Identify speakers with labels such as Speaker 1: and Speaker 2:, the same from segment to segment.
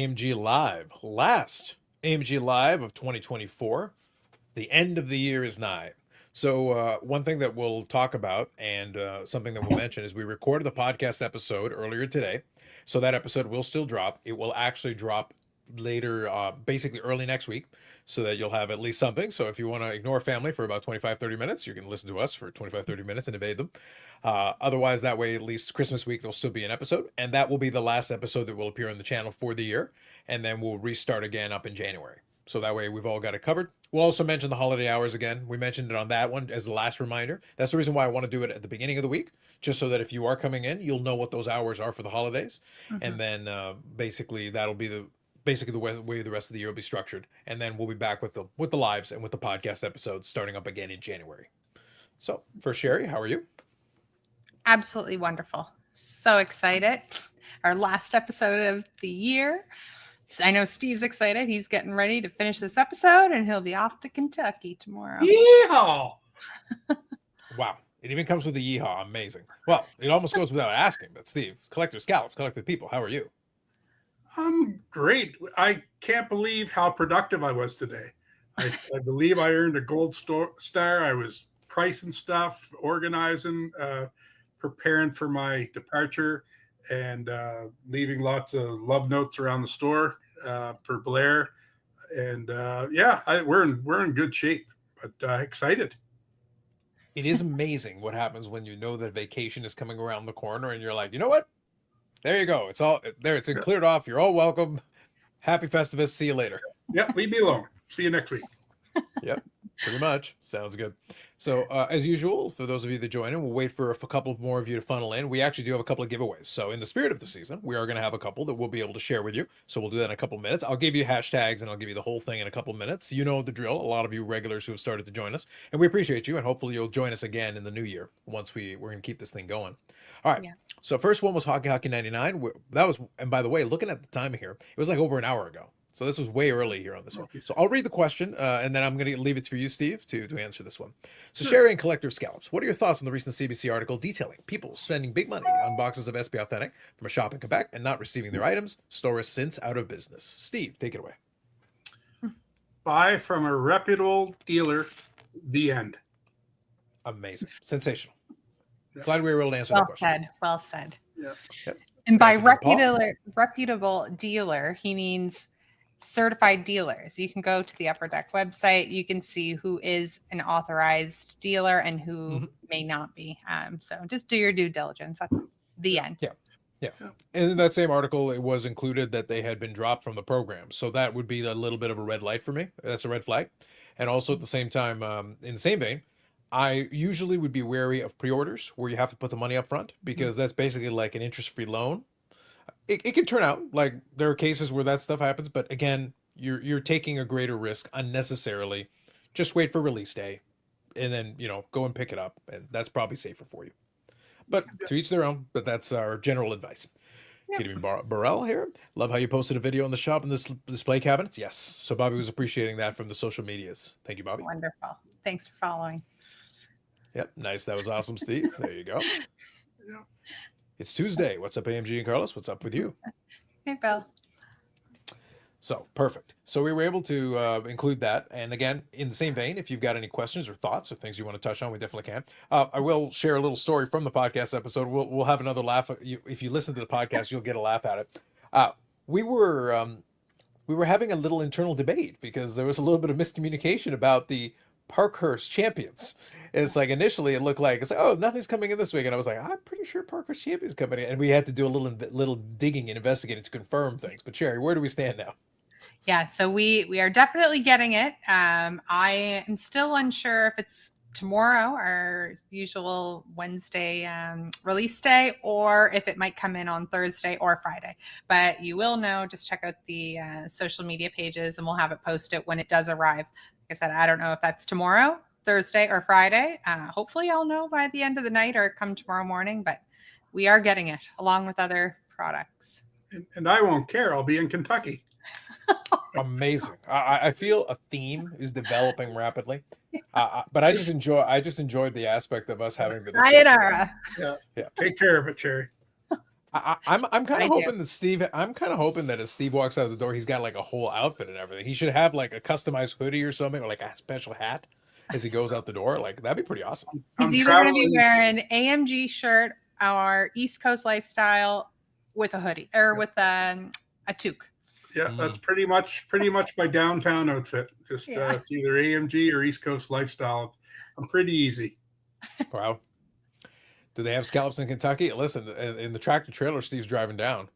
Speaker 1: AMG Live. Last AMG Live of 2024. The end of the year is nigh. So one thing that we'll talk about and something that we'll mention is we recorded the podcast episode earlier today. So that episode will still drop. It will actually drop later, basically early next week, so that you'll have at least something. So if you want to ignore family for about 25, 30 minutes, you can listen to us for 25, 30 minutes and evade them. Otherwise, that way, at least Christmas week, there'll still be an episode. And that will be the last episode that will appear on the channel for the year. And then we'll restart again up in January. So that way we've all got it covered. We'll also mention the holiday hours again. We mentioned it on that one as the last reminder. That's the reason why I want to do it at the beginning of the week, just so that if you are coming in, you'll know what those hours are for the holidays. And then basically that'll be the way the rest of the year will be structured. And then we'll be back with the lives and with the podcast episodes starting up again in January. So for Sherry, how are you?
Speaker 2: Absolutely wonderful. So excited. Our last episode of the year. I know Steve's excited. He's getting ready to finish this episode and he'll be off to Kentucky tomorrow.
Speaker 3: Yeehaw!
Speaker 1: Wow. It even comes with a yeehaw. Amazing. Well, it almost goes without asking, but Steve, Collector Scallops, Collector People, how are you?
Speaker 3: I'm great. I can't believe how productive I was today. I believe I earned a gold star. I was pricing stuff, organizing, preparing for my departure, and leaving lots of love notes around the store for Blair. And we're in good shape, but excited.
Speaker 1: It is amazing what happens when you know that vacation is coming around the corner and you're like, you know what? There you go. It's all there. It's cleared off. You're all welcome. Happy Festivus. See you later.
Speaker 3: Yep. Leave me alone. See you next week.
Speaker 1: Yep. Pretty much. Sounds good. So as usual, for those of you that join in, we'll wait for a couple more of you to funnel in. We actually do have a couple of giveaways. So in the spirit of the season, we are going to have a couple that we'll be able to share with you. So we'll do that in a couple of minutes. I'll give you hashtags and I'll give you the whole thing in a couple of minutes. You know the drill. A lot of you regulars who have started to join us, and we appreciate you. And hopefully you'll join us again in the new year once we're going to keep this thing going. All right. Yeah. So first one was Hockey 99. That was, and by the way, looking at the time here, it was like over an hour ago. So this was way early here on this one. So I'll read the question, and then I'm going to leave it for you, Steve, to answer this one. So Sherry and Collector Scallops, what are your thoughts on the recent CBC article detailing people spending big money on boxes of SP Authentic from a shop in Quebec and not receiving their items? Store is since out of business. Steve, take it away.
Speaker 3: Buy from a reputable dealer. The end.
Speaker 1: Amazing. Sensational. Glad we were able to answer that question.
Speaker 2: Well said.
Speaker 3: Yeah.
Speaker 1: Yep.
Speaker 2: And by reputable dealer, he means certified dealers. You can go to the Upper Deck website. You can see who is an authorized dealer and who may not be. So just do your due diligence. That's the end.
Speaker 1: Yeah. And in that same article, it was included that they had been dropped from the program. So that would be a little bit of a red light for me. That's a red flag. And also at the same time, in the same vein, I usually would be wary of pre-orders where you have to put the money up front, because that's basically like an interest-free loan. It can turn out like there are cases where that stuff happens, but again, you're taking a greater risk unnecessarily. Just wait for release day and then, go and pick it up, and that's probably safer for you. But to each their own, but that's our general advice. Gideon Burrell here. Love how you posted a video on the shop and this display cabinets. Yes. So Bobby was appreciating that from the social medias. Thank you, Bobby.
Speaker 2: Wonderful. Thanks for following.
Speaker 1: Yep. Nice. That was awesome, Steve. There you go. It's Tuesday. What's up, AMG and Carlos? What's up with you?
Speaker 2: Hey, Bill.
Speaker 1: So perfect. So we were able to include that. And again, in the same vein, if you've got any questions or thoughts or things you want to touch on, we definitely can. I will share a little story from the podcast episode. We'll have another laugh. If you listen to the podcast, you'll get a laugh at it. We were having a little internal debate because there was a little bit of miscommunication about the Parkhurst champions. And it's like initially it looked like oh, nothing's coming in this week, and I was like, I'm pretty sure Parkhurst champions coming in, and we had to do a little digging and investigating to confirm things. But Sherry, where do we stand now?
Speaker 2: Yeah, so we are definitely getting it. I am still unsure if it's tomorrow, our usual Wednesday release day, or if it might come in on Thursday or Friday. But you will know. Just check out the social media pages, and we'll have it posted when it does arrive. Like I said, I don't know if that's tomorrow, Thursday, or Friday. Hopefully I'll know by the end of the night or come tomorrow morning, but we are getting it along with other products.
Speaker 3: And I won't care. I'll be in Kentucky.
Speaker 1: Amazing. I feel a theme is developing rapidly, but I just enjoyed the aspect of us having the discussion.
Speaker 2: Sayonara.
Speaker 3: Yeah. Take care of it, Cherry.
Speaker 1: I'm kind
Speaker 2: I
Speaker 1: of
Speaker 2: do.
Speaker 1: hoping that Steve. I'm kind of hoping that as Steve walks out the door, he's got like a whole outfit and everything. He should have like a customized hoodie or something, or like a special hat as he goes out the door. Like that'd be pretty awesome.
Speaker 2: He's
Speaker 3: I'm
Speaker 2: either going to be
Speaker 3: traveling.
Speaker 2: wearing AMG shirt or East Coast lifestyle with a hoodie or with a toque.
Speaker 3: Yeah, that's pretty much my downtown outfit. Just
Speaker 2: Yeah.
Speaker 3: it's either AMG or East Coast lifestyle. I'm pretty easy.
Speaker 1: Wow. Do they have scallops in Kentucky? Listen, in the tractor trailer Steve's driving down,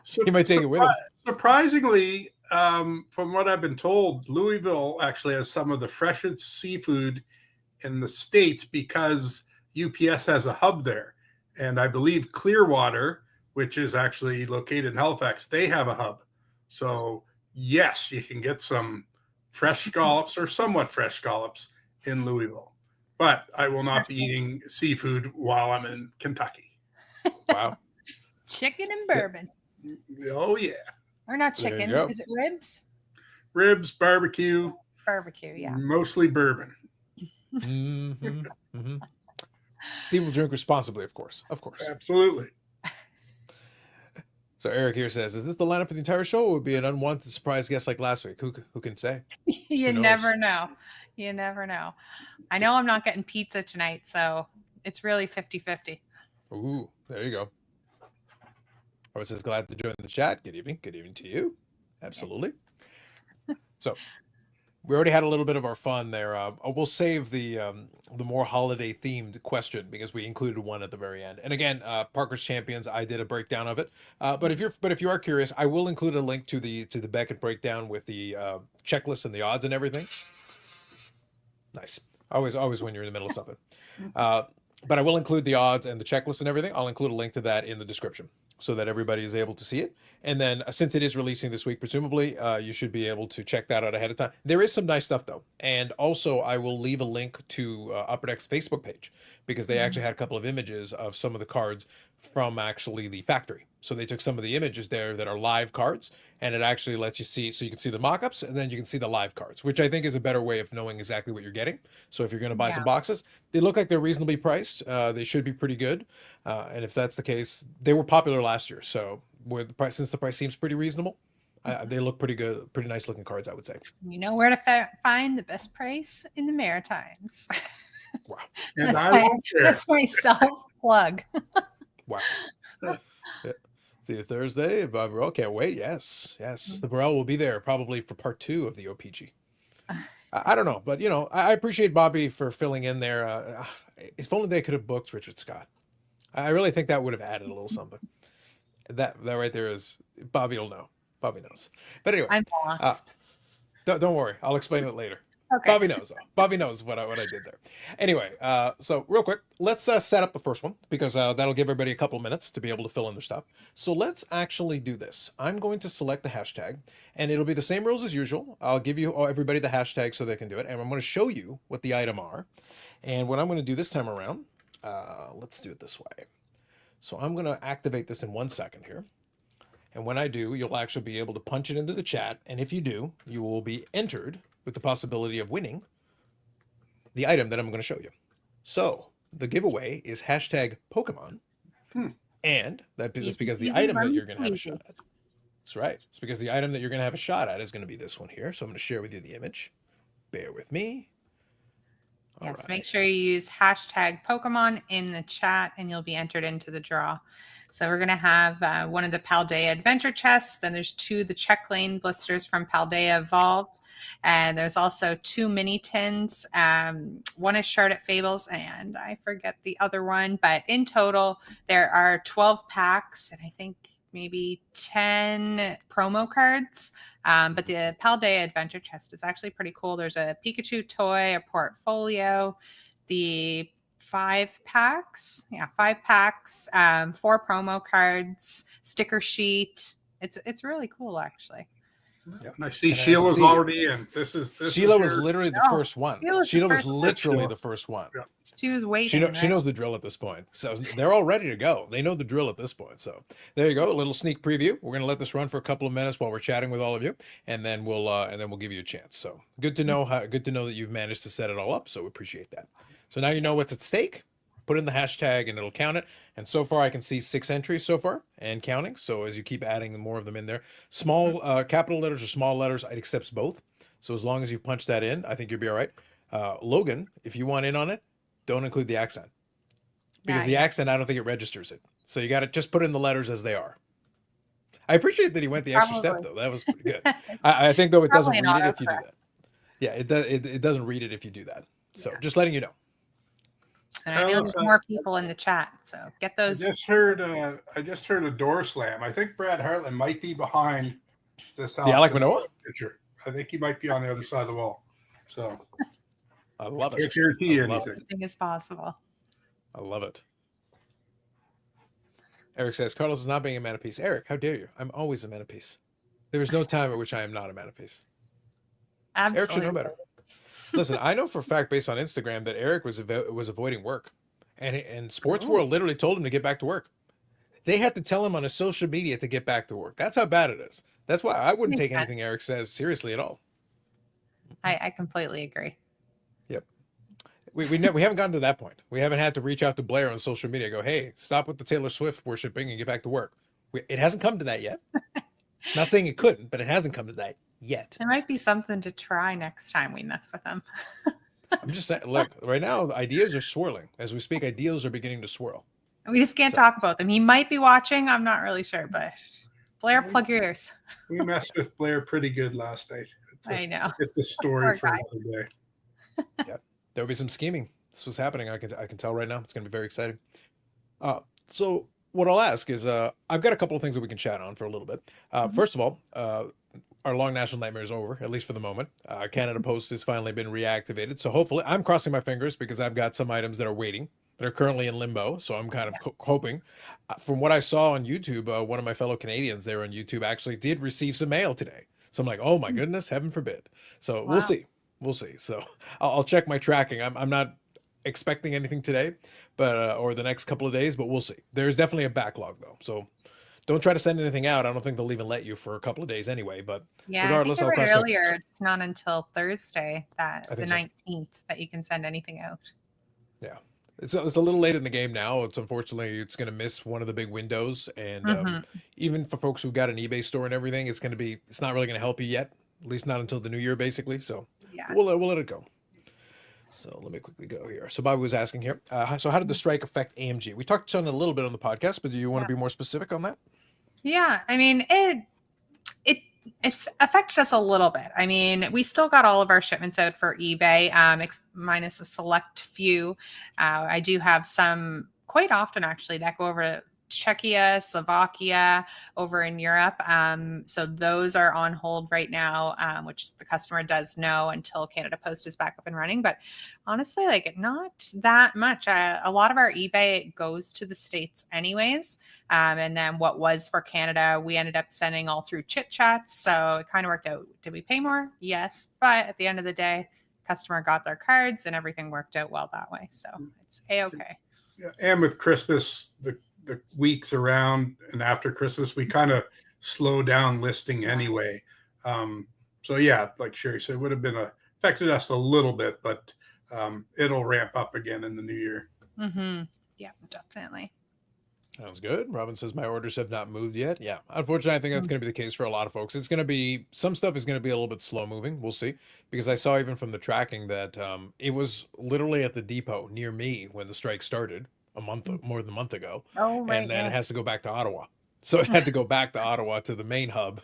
Speaker 1: he might take it with him.
Speaker 3: Surprisingly, from what I've been told, Louisville actually has some of the freshest seafood in the States because UPS has a hub there. And I believe Clearwater, which is actually located in Halifax, they have a hub. So, yes, you can get some fresh scallops or somewhat fresh scallops in Louisville. But I will not be eating seafood while I'm in Kentucky.
Speaker 1: Wow.
Speaker 2: Chicken and bourbon.
Speaker 3: Oh, yeah.
Speaker 2: Or not
Speaker 1: There you
Speaker 2: chicken.
Speaker 1: go.
Speaker 2: Is it ribs?
Speaker 3: Ribs, barbecue,
Speaker 2: Barbecue, yeah.
Speaker 3: mostly bourbon.
Speaker 1: Mm-hmm, mm-hmm. Steve will drink responsibly, of course. Of course.
Speaker 3: Absolutely.
Speaker 1: So Eric here says, "Is this the lineup for the entire show, or would be an unwanted surprise guest like last week? Who can say?"
Speaker 2: You
Speaker 1: Who knows?
Speaker 2: never know. You never know. I know I'm not getting pizza tonight, so it's really 50-50.
Speaker 1: Ooh, there you go. Robert says, "Glad to join the chat. Good evening. Good evening to you. Absolutely." So we already had a little bit of our fun there. We'll save the more holiday themed question because we included one at the very end. And again, Parker's Champions, I did a breakdown of it. But if you are curious, I will include a link to the Beckett breakdown with the checklist and the odds and everything. Nice. Always when you're in the middle of something. But I will include the odds and the checklist and everything. I'll include a link to that in the description so that everybody is able to see it. And then since it is releasing this week, presumably, you should be able to check that out ahead of time. There is some nice stuff, though. And also, I will leave a link to Upper Deck's Facebook page because they actually had a couple of images of some of the cards from actually the factory. So they took some of the images there that are live cards, and it actually lets you see, so you can see the mock-ups, and then you can see the live cards, which I think is a better way of knowing exactly what you're getting. So if you're going to buy some boxes, they look like they're reasonably priced. They should be pretty good. And if that's the case, they were popular last year. So since the price seems pretty reasonable, they look pretty good, pretty nice looking cards, I would say.
Speaker 2: You know where to find the best price in the Maritimes.
Speaker 1: Wow.
Speaker 3: And
Speaker 2: That's my self plug.
Speaker 1: Wow. Yeah. See you Thursday. Bob Burrell can't wait. Yes. The Burrell will be there probably for part 2 of the OPG. I don't know, but I appreciate Bobby for filling in there. If only they could have booked Richard Scott. I really think that would have added a little something. That right there is Bobby will know. Bobby knows. But anyway,
Speaker 2: I'm lost.
Speaker 1: don't worry. I'll explain it later.
Speaker 2: Okay.
Speaker 1: Bobby knows though. Bobby knows what I did there. Anyway, so real quick, let's set up the first one because that'll give everybody a couple of minutes to be able to fill in their stuff. So let's actually do this. I'm going to select the hashtag, and it'll be the same rules as usual. I'll give you everybody the hashtag so they can do it, and I'm going to show you what the item are. And what I'm going to do this time around, let's do it this way. So I'm going to activate this in 1 second here. And when I do, you'll actually be able to punch it into the chat. And if you do, you will be entered with the possibility of winning the item that I'm going to show you. So the giveaway is hashtag Pokemon. And that is because the item that you're going to have a shot at. That's right. It's because the item that you're going to have a shot at is going to be this one here. So I'm going to share with you the image. Bear with me.
Speaker 2: Yes,
Speaker 1: right.
Speaker 2: Make sure you use hashtag Pokemon in the chat and you'll be entered into the draw. So we're going to have one of the Paldea Adventure Chests. Then there's 2 the Check Lane blisters from Paldea Evolved. And there's also 2 mini tins. One is Shard at Fables and I forget the other one. But in total, there are 12 packs and I think maybe 10 promo cards. But the Paldea Adventure Chest is actually pretty cool. There's a Pikachu toy, a portfolio, the 5 packs. 5 packs, 4 promo cards, sticker sheet. It's really cool, actually.
Speaker 3: Yeah. And I see Sheila's already in.
Speaker 1: Sheila was literally the first one. Sheila was literally the first one.
Speaker 3: Yeah.
Speaker 2: She was waiting.
Speaker 1: She knows the drill at this point. So they're all ready to go. They know the drill at this point. So there you go. A little sneak preview. We're going to let this run for a couple of minutes while we're chatting with all of you, and then we'll give you a chance. So good to know that you've managed to set it all up. So we appreciate that. So now you know what's at stake. put in the hashtag and it'll count it. And so far I can see 6 entries so far and counting. So as you keep adding more of them in there, small capital letters or small letters, it accepts both. So as long as you punch that in, I think you'll be all right. Logan, if you want in on it, don't include the accent, because the accent, I don't think it registers it. So you got to just put in the letters as they are. I appreciate that he went the extra step, though. That was pretty good. I think, though, it doesn't read it if you do that. Yeah, it doesn't read it if you do that. So just letting you know.
Speaker 2: And I know there's more people in the chat, so get those.
Speaker 3: I just heard a door slam. I think Brad Hartland might be behind this.
Speaker 1: The Alec Manoa
Speaker 3: picture. I think he might be on the other side of the wall. So
Speaker 1: I love it.
Speaker 3: Can't guarantee anything.
Speaker 2: Anything is possible.
Speaker 1: I love it. Eric says, Carlos is not being a man of peace. Eric, how dare you? I'm always a man of peace. There is no time at which I am not a man of peace.
Speaker 2: Absolutely.
Speaker 1: Eric should know better. Listen, I know for a fact based on Instagram that Eric was avoiding work. And Sports World literally told him to get back to work. They had to tell him on his social media to get back to work. That's how bad it is. That's why I wouldn't take anything Eric says seriously at all.
Speaker 2: I completely agree.
Speaker 1: Yep. We haven't gotten to that point. We haven't had to reach out to Blair on social media and go, hey, stop with the Taylor Swift worshiping and get back to work. It hasn't come to that yet. Not saying it couldn't, but it hasn't come to that yet.
Speaker 2: It might be something to try next time we mess with them.
Speaker 1: I'm just saying, look, right now, ideas are swirling. As we speak, ideas are beginning to swirl.
Speaker 2: We just can't talk about them. He might be watching. I'm not really sure, but Blair, plug your ears.
Speaker 3: We messed with Blair pretty good last night.
Speaker 2: I know.
Speaker 3: It's a story for another day.
Speaker 1: Yeah, there'll be some scheming. This was happening. I can tell right now. It's going to be very exciting. So what I'll ask is, I've got a couple of things that we can chat on for a little bit. First of all, our long national nightmare is over, at least for the moment. Canada Post has finally been reactivated. So hopefully, I'm crossing my fingers because I've got some items that are waiting. They're currently in limbo. So I'm kind of hoping. From what I saw on YouTube, one of my fellow Canadians there on YouTube actually did receive some mail today. So I'm like, oh my goodness, heaven forbid. So we'll see. We'll see. So I'll check my tracking. I'm not expecting anything today, but or the next couple of days, but we'll see. There's definitely a backlog though. So don't try to send anything out. I don't think they'll even let you for a couple of days anyway. But regardless,
Speaker 2: I think I read earlier it's not until Thursday, the 19th, that you can send anything out.
Speaker 1: Yeah, it's a little late in the game now. It's going to miss one of the big windows, and even for folks who've got an eBay store and everything, it's not really going to help you yet. At least not until the new year, basically. So we'll let it go. So let me quickly go here. So Bobby was asking here. So how did the strike affect AMG? We talked on it a little bit on the podcast, but do you want to be more specific on that?
Speaker 2: Yeah, I mean it affected us a little bit. I mean, we still got all of our shipments out for eBay, minus a select few. I do have some quite often actually that go over to Czechia, Slovakia, over in Europe. So those are on hold right now, which the customer does know until Canada Post is back up and running. But honestly, like not that much. A lot of our eBay goes to the States anyways. And then what was for Canada, we ended up sending all through Chit Chats. So it kind of worked out. Did we pay more? Yes. But at the end of the day, customer got their cards and everything worked out well that way. So it's A-okay.
Speaker 3: Yeah, and with Christmas, the weeks around and after Christmas, we kind of slow down listing anyway. So yeah, like Sherry said, it would have been affected us a little bit, but it'll ramp up again in the new year.
Speaker 2: Yeah, definitely.
Speaker 1: Sounds good. Robin says my orders have not moved yet. Yeah, unfortunately, I think that's going to be the case for a lot of folks. It's going to be some stuff is going to be a little bit slow moving. We'll see, because I saw even from the tracking that it was literally at the depot near me when the strike started more than a month ago.
Speaker 2: Oh, right.
Speaker 1: And then it has to go back to Ottawa. So it had to go back to Ottawa to the main hub.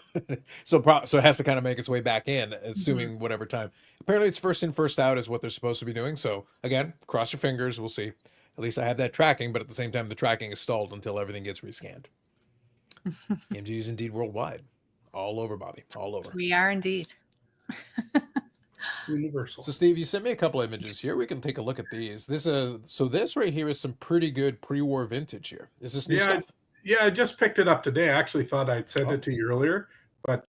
Speaker 1: So it has to kind of make its way back in, assuming whatever time. Apparently it's first in, first out is what they're supposed to be doing. So again, cross your fingers. We'll see. At least I have that tracking, but at the same time, the tracking is stalled until everything gets rescanned. AMG is indeed worldwide. All over, Bobby. All over.
Speaker 2: We are indeed.
Speaker 3: Universal.
Speaker 1: So Steve, you sent me a couple images here. We can take a look at these. This right here is some pretty good pre-war vintage here. Is this new stuff?
Speaker 3: Yeah, I just picked it up today. I actually thought I'd send it to you earlier, but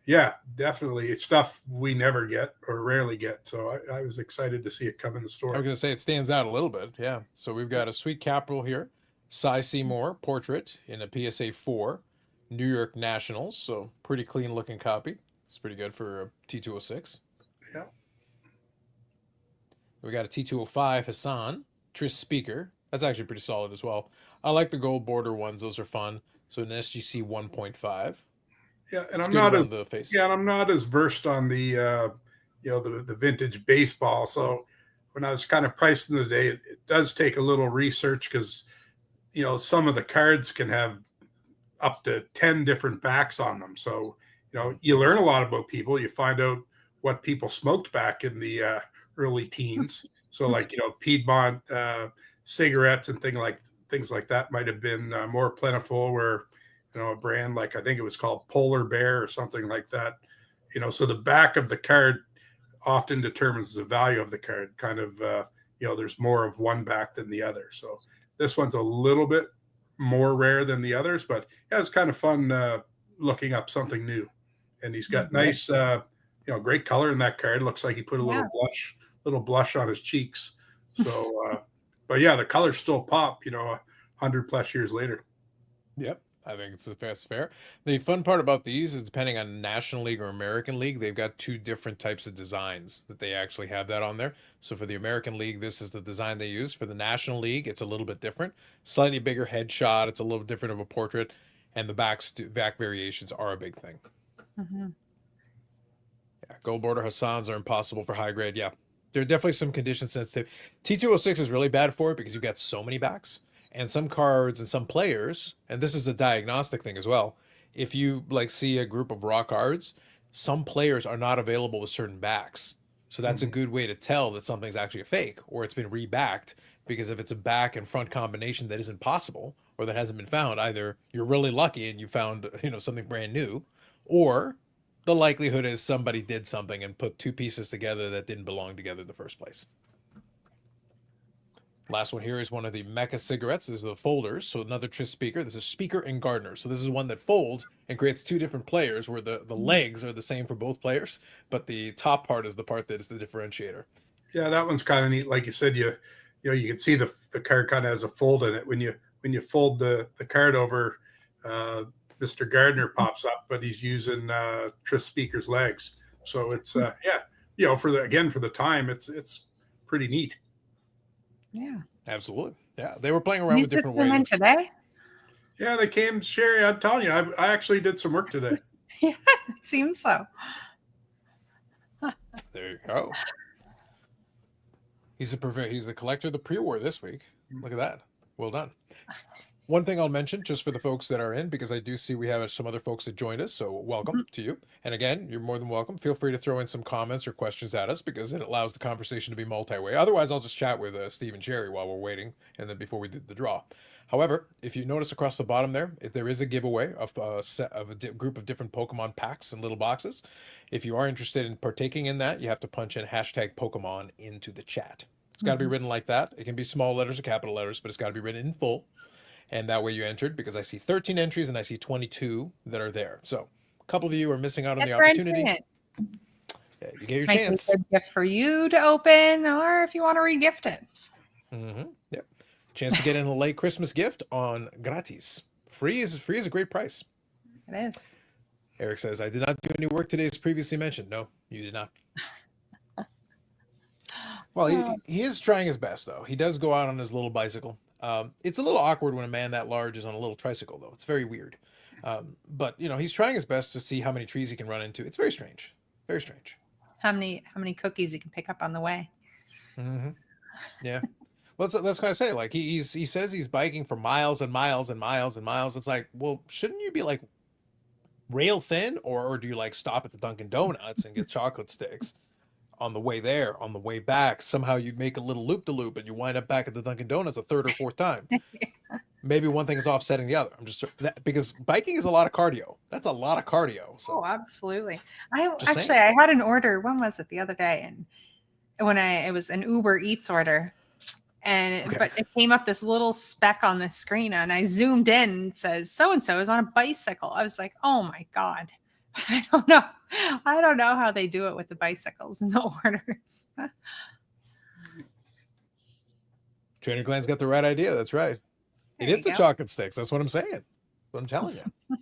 Speaker 3: yeah, definitely it's stuff we never get or rarely get. So I was excited to see it come in the store.
Speaker 1: I was going to say it stands out a little bit. Yeah. So we've got a sweet Capital here, Cy Seymour portrait in a PSA 4, New York Nationals. So pretty clean looking copy. It's pretty good for a T206.
Speaker 3: Yeah.
Speaker 1: We got a T205 Hassan Tris Speaker. That's actually pretty solid as well. I like the gold border ones. Those are fun. So an SGC 1.5.
Speaker 3: Yeah, and
Speaker 1: It's
Speaker 3: I'm
Speaker 1: good
Speaker 3: not
Speaker 1: around
Speaker 3: as
Speaker 1: the face.
Speaker 3: yeah, and I'm not as versed on the the vintage baseball. So when I was kind of pricing the day, it does take a little research because some of the cards can have up to 10 different backs on them. So you learn a lot about people. You find out what people smoked back in the early teens. So like Piedmont cigarettes and things like that might have been more plentiful. Where a brand like, I think it was called Polar Bear or something like that. So the back of the card often determines the value of the card. Kind of there's more of one back than the other. So this one's a little bit more rare than the others, but yeah, it's kind of fun looking up something new. And he's got nice, great color in that card. Looks like he put a
Speaker 2: Yeah.
Speaker 3: little blush on his cheeks. So, but yeah, the colors still pop. 100+ years later.
Speaker 1: Yep. I think it's fair. The fun part about these is depending on National League or American League, they've got two different types of designs that they actually have that on there. So for the American League, this is the design they use. For the National League, it's a little bit different. Slightly bigger headshot. It's a little different of a portrait. And the back variations are a big thing.
Speaker 2: Mm-hmm.
Speaker 1: Yeah, gold border Hassans are impossible for high grade. Yeah, there are definitely some condition sensitive. T206 is really bad for it because you've got so many backs. And some cards and some players, and this is a diagnostic thing as well. If you like see a group of raw cards, some players are not available with certain backs. So that's a good way to tell that something's actually a fake or it's been rebacked. Because if it's a back and front combination that isn't possible or that hasn't been found, either you're really lucky and you found something brand new, or the likelihood is somebody did something and put two pieces together that didn't belong together in the first place. Last one here is one of the Mecca cigarettes. This is the folders. So another Tris Speaker. This is Speaker and Gardner. So this is one that folds and creates two different players where the legs are the same for both players, but the top part is the part that is the differentiator.
Speaker 3: Yeah, that one's kind of neat. Like you said, you can see the card kind of has a fold in it. When you fold the card over, Mr. Gardner pops up, but he's using Tris Speaker's legs. So it's for the time, it's pretty neat.
Speaker 2: Yeah,
Speaker 1: absolutely. Yeah, they were playing around with different ways.
Speaker 2: In today?
Speaker 3: Yeah, they came. Sherry, I'm telling you, I actually did some work today.
Speaker 2: Yeah, it seems so.
Speaker 1: There you go. He's the collector of the pre-war this week. Look at that. Well done. One thing I'll mention, just for the folks that are in, because I do see we have some other folks that joined us, so welcome to you. And again, you're more than welcome. Feel free to throw in some comments or questions at us, because it allows the conversation to be multi-way. Otherwise, I'll just chat with Steve and Jerry while we're waiting, and then before we do the draw. However, if you notice across the bottom there is a giveaway of a group of different Pokemon packs and little boxes. If you are interested in partaking in that, you have to punch in #Pokemon into the chat. It's got to be written like that. It can be small letters or capital letters, but it's got to be written in full. And that way you entered, because I see 13 entries and I see 22 that are there. So a couple of you are missing out on the opportunity. Yeah, you get your chance.
Speaker 2: Might be a good gift for you to open, or if you want to re-gift it.
Speaker 1: Yep. Chance to get in a late Christmas gift on gratis. Free is a great price.
Speaker 2: It is.
Speaker 1: Eric says, I did not do any work today as previously mentioned. No, you did not. Well, he is trying his best, though. He does go out on his little bicycle. It's a little awkward when a man that large is on a little tricycle, though. It's very weird. But he's trying his best to see how many trees he can run into. It's very strange. Very strange.
Speaker 2: How many cookies he can pick up on the way.
Speaker 1: Yeah. Well, that's what I say. Like he says he's biking for miles and miles and miles and miles. It's like, well, shouldn't you be like rail thin, or do you like stop at the Dunkin' Donuts and get chocolate sticks? On the way there, on the way back, somehow you make a little loop-de-loop and you wind up back at the Dunkin' Donuts a third or fourth time. Maybe one thing is offsetting the other. Because biking is a lot of cardio. That's a lot of cardio. So.
Speaker 2: Oh, absolutely. I had an order. When was it? The other day, and it was an Uber Eats order, but it came up this little speck on the screen, and I zoomed in and it says so and so is on a bicycle. I was like, oh my god. I don't know how they do it with the bicycles and the orders.
Speaker 1: Trainer Glenn's got the right idea. That's right. It is the chocolate sticks. That's what I'm saying. What I'm telling you.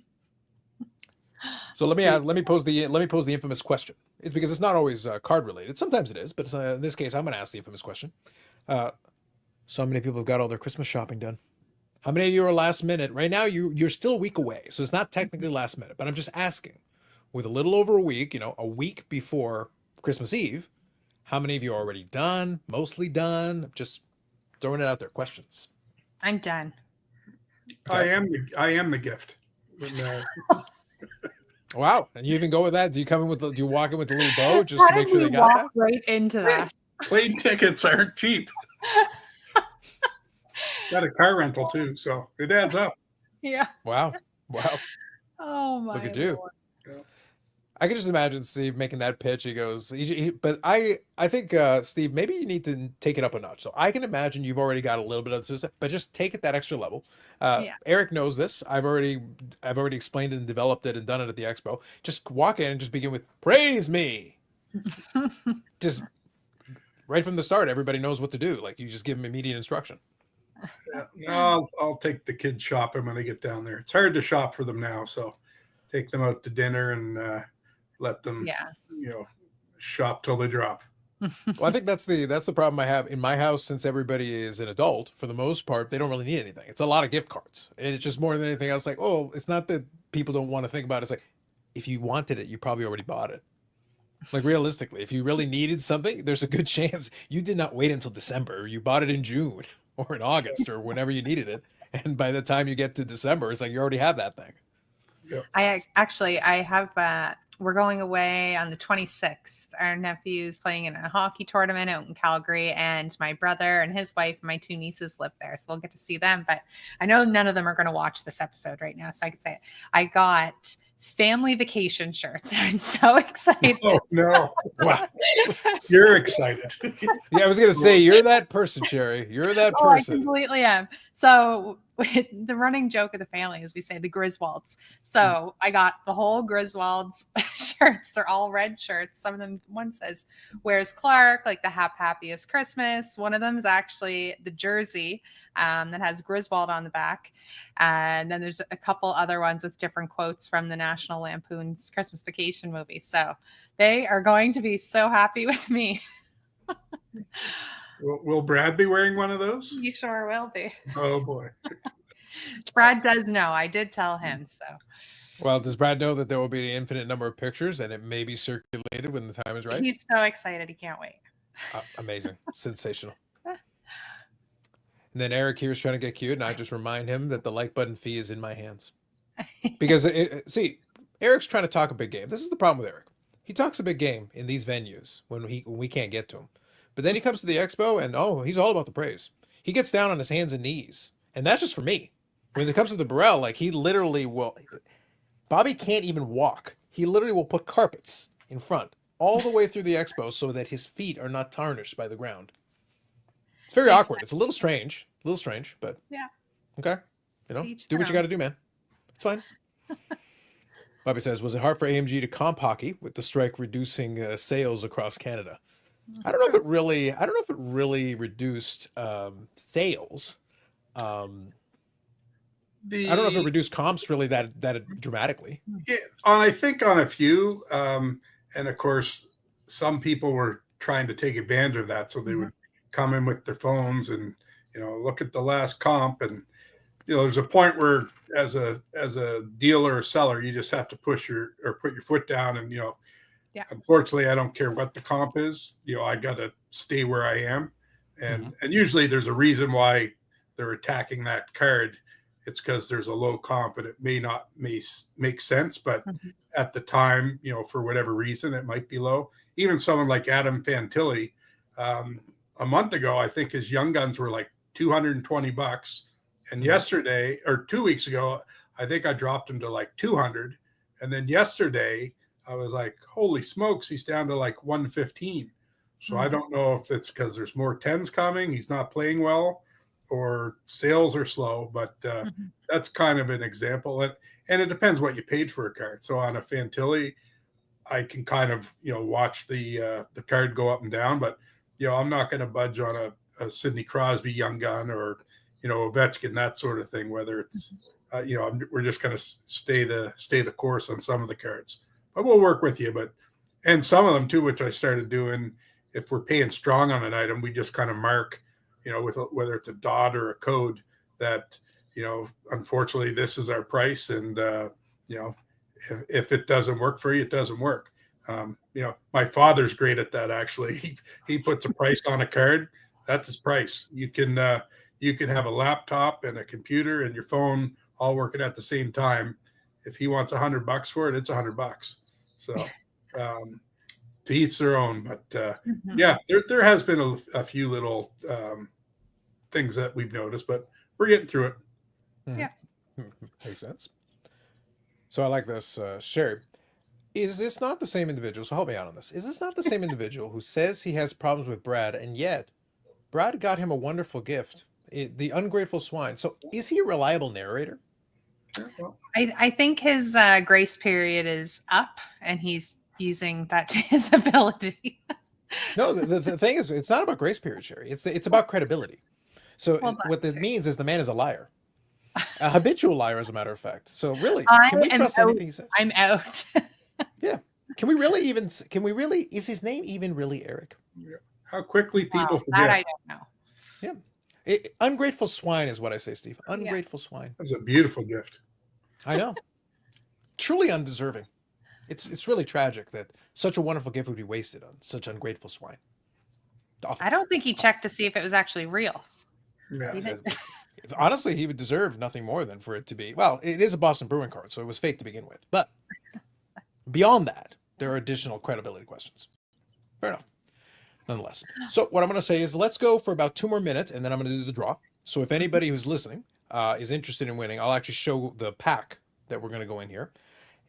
Speaker 1: So let me pose the infamous question. It's because it's not always card related. Sometimes it is, but in this case, I'm going to ask the infamous question. So many people have got all their Christmas shopping done. How many of you are last minute? Right now, you're still a week away, so it's not technically last minute. But I'm just asking, with a little over a week, a week before Christmas Eve, how many of you are already done? Mostly done? Just throwing it out there. Questions.
Speaker 2: I'm done.
Speaker 1: Okay.
Speaker 3: I am the gift. And,
Speaker 1: Wow, and you even go with that? Do you walk in with a little bow just
Speaker 2: How
Speaker 1: to make
Speaker 2: did
Speaker 1: sure
Speaker 2: we
Speaker 1: they got
Speaker 2: walk
Speaker 1: that?
Speaker 2: right into that?
Speaker 3: plane tickets aren't cheap. Got a car rental too, so it adds up.
Speaker 2: Yeah.
Speaker 1: Wow.
Speaker 2: Oh my
Speaker 1: Look at you.
Speaker 2: Lord.
Speaker 3: Yeah.
Speaker 1: I can just imagine Steve making that pitch. He goes, but I think Steve, maybe you need to take it up a notch. So I can imagine you've already got a little bit of this, but just take it that extra level.
Speaker 2: Yeah.
Speaker 1: Eric knows this. I've already explained it and developed it and done it at the expo. Just walk in and just begin with praise me. Just right from the start, everybody knows what to do. Like you just give them immediate instruction.
Speaker 3: Yeah. No, I'll take the kids shopping when they get down there. It's hard to shop for them now, so take them out to dinner and let them, shop till they drop.
Speaker 1: Well, I think that's the problem I have in my house. Since everybody is an adult, for the most part, they don't really need anything. It's a lot of gift cards, and it's just more than anything else. Like, oh, it's not that people don't want to think about it. It's like, if you wanted it, you probably already bought it. Like realistically, if you really needed something, there's a good chance you did not wait until December. You bought it in June or in August or whenever you needed it, and by the time you get to December, it's like you already have that thing.
Speaker 3: Yep.
Speaker 2: I have we're going away on the 26th. Our nephew's playing in a hockey tournament out in Calgary, and my brother and his wife and my two nieces live there. So we'll get to see them. But I know none of them are going to watch this episode right now. So I could say it. I got family vacation shirts. I'm so excited.
Speaker 3: Oh, no. Wow. You're excited.
Speaker 1: Yeah, I was going to say, you're that person, Sherry. You're that
Speaker 2: Oh, I
Speaker 1: person.
Speaker 2: completely am. So the running joke of the family is we say the Griswolds. So I got the whole Griswolds shirts. They're all red shirts. Some of them, one says, "Where's Clark?" Like the happiest Christmas. One of them is actually the jersey that has Griswold on the back. And then there's a couple other ones with different quotes from the National Lampoon's Christmas Vacation movie. So they are going to be so happy with me.
Speaker 3: Will Brad be wearing one of those?
Speaker 2: He sure will be.
Speaker 3: Oh, boy.
Speaker 2: Brad does know. I did tell him so.
Speaker 1: Well, does Brad know that there will be an infinite number of pictures and it may be circulated when the time is right?
Speaker 2: He's so excited. He can't wait.
Speaker 1: Amazing. Sensational. And then Eric here is trying to get cute, and I just remind him that the like button fee is in my hands. Because, see, Eric's trying to talk a big game. This is the problem with Eric. He talks a big game in these venues when we can't get to him. But then he comes to the expo, and he's all about the praise. He gets down on his hands and knees, and that's just for me. When it comes to the Burrell, like he literally will. Bobby can't even walk. He literally will put carpets in front all the way through the expo so that his feet are not tarnished by the ground. It's very awkward. It's a little strange, but
Speaker 2: yeah.
Speaker 1: Okay, do what you got to do, man. It's fine. Bobby says, was it hard for AMG to comp hockey with the strike reducing sales across Canada? I don't know if it really reduced sales. I don't know if it reduced comps really that dramatically.
Speaker 3: I think on a few, and of course, some people were trying to take advantage of that, so they would come in with their phones and look at the last comp, and there's a point where as a dealer or seller, you just have to put your foot down, and unfortunately, I don't care what the comp is. I got to stay where I am, and usually there's a reason why they're attacking that card. It's because there's a low comp and it may make sense, but at the time, for whatever reason, it might be low. Even someone like Adam Fantilli, a month ago, I think his Young Guns were like $220. And yesterday, or 2 weeks ago, I think I dropped him to like 200. And then yesterday, I was like, holy smokes, he's down to like 115. So I don't know if it's because there's more 10s coming, he's not playing well, or sales are slow, but that's kind of an example. And it depends what you paid for a card. So on a Fantilli, I can kind of, watch the card go up and down, but, I'm not going to budge on a Sidney Crosby Young Gun or, Ovechkin, that sort of thing, whether it's, we're just going to stay the course on some of the cards, but we'll work with you. And some of them too, which I started doing, if we're paying strong on an item, we just kind of mark with whether it's a dot or a code that, unfortunately this is our price. And, if it doesn't work for you, it doesn't work. My father's great at that. Actually, he puts a price on a card. That's his price. You can have a laptop and a computer and your phone all working at the same time. If he wants $100 for it, it's $100. So to each their own. But yeah, there has been a few little things that we've noticed, but we're getting through it.
Speaker 2: Yeah.
Speaker 1: Makes sense. So I like this, Sherry. Is this not the same individual? So help me out on this. Is this not the same individual who says he has problems with Brad, and yet Brad got him a wonderful gift, the ungrateful swine? So is he a reliable narrator?
Speaker 2: I think his grace period is up, and he's using that to his ability.
Speaker 1: No, the thing is, it's not about grace period, Sherry. It's about credibility. So what this means is the man is a liar. A habitual liar, as a matter of fact. So really, can we trust anything he says?
Speaker 2: I'm out.
Speaker 1: Yeah. Can we really, is his name even really Eric?
Speaker 3: Yeah. How quickly people forget.
Speaker 2: That I don't know.
Speaker 1: Yeah. Ungrateful swine is what I say, Steve. Ungrateful swine.
Speaker 3: That's a beautiful gift.
Speaker 1: I know. Truly undeserving. It's really tragic that such a wonderful gift would be wasted on such ungrateful swine. Awful.
Speaker 2: I don't think he checked to see if it was actually real.
Speaker 3: Yeah.
Speaker 1: Honestly, he would deserve nothing more than for it to be. Well, it is a Boston Bruin card, so it was fake to begin with. But beyond that, there are additional credibility questions. Fair enough. Nonetheless. So what I'm going to say is let's go for about 2 more minutes, and then I'm going to do the draw. So if anybody who's listening is interested in winning, I'll actually show the pack that we're going to go in here.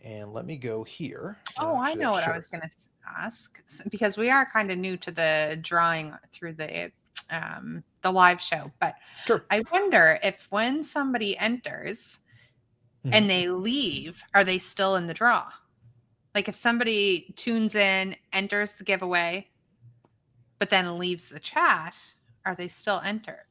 Speaker 1: And let me go here.
Speaker 2: Oh, I know what I was going to ask, because we are kind of new to the drawing through the live show. But
Speaker 1: sure.
Speaker 2: I wonder if when somebody enters and they leave, are they still in the draw? Like if somebody tunes in, enters the giveaway, but then leaves the chat, are they still entered?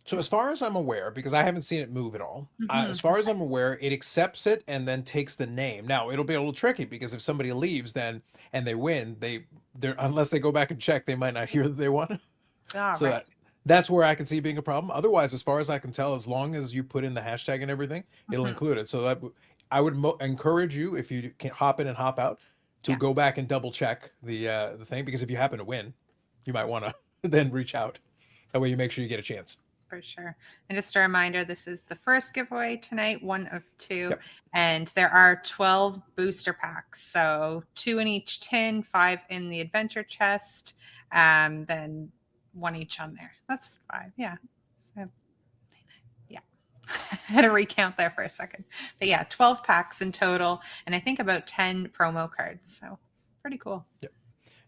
Speaker 1: So as far as I'm aware, because I haven't seen it move at all, as far as I'm aware, it accepts it and then takes the name. Now, it'll be a little tricky because if somebody leaves then and they win, they're unless they go back and check, they might not hear that they won. So that's where I can see being a problem. Otherwise, as far as I can tell, as long as you put in the hashtag and everything, it'll include it. So that I would encourage you, if you can hop in and hop out, to go back and double check the thing, because if you happen to win, you might want to then reach out. That way you make sure you get a chance.
Speaker 2: For sure. And just a reminder, this is the first giveaway tonight, 1 of 2. Yep. And there are 12 booster packs. So 2 in each tin, 5 in the adventure chest, then 1 each on there. That's 5. Yeah. So, yeah. I had to recount there for a second. But yeah, 12 packs in total. And I think about 10 promo cards. So pretty cool.
Speaker 1: Yep.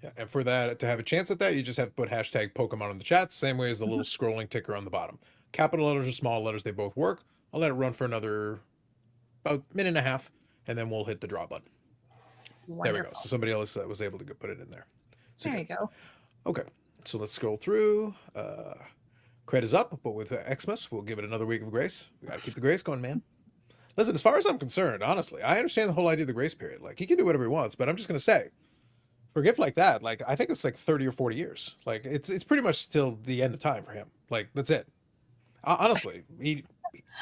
Speaker 1: Yeah, and for that, to have a chance at that, you just have to put hashtag Pokemon in the chat, same way as the little scrolling ticker on the bottom. Capital letters or small letters, they both work. I'll let it run for about a minute and a half, and then we'll hit the draw button. Wonderful. There we go. So somebody else was able to put it in there. So
Speaker 2: there you go.
Speaker 1: Okay, so let's scroll through. Cred is up, but with Xmas, we'll give it another week of grace. We got to keep the grace going, man. Listen, as far as I'm concerned, honestly, I understand the whole idea of the grace period. Like, he can do whatever he wants, but I'm just going to say, for a gift like that, like I think it's like 30 or 40 years. Like it's pretty much still the end of time for him. Like that's it. Honestly,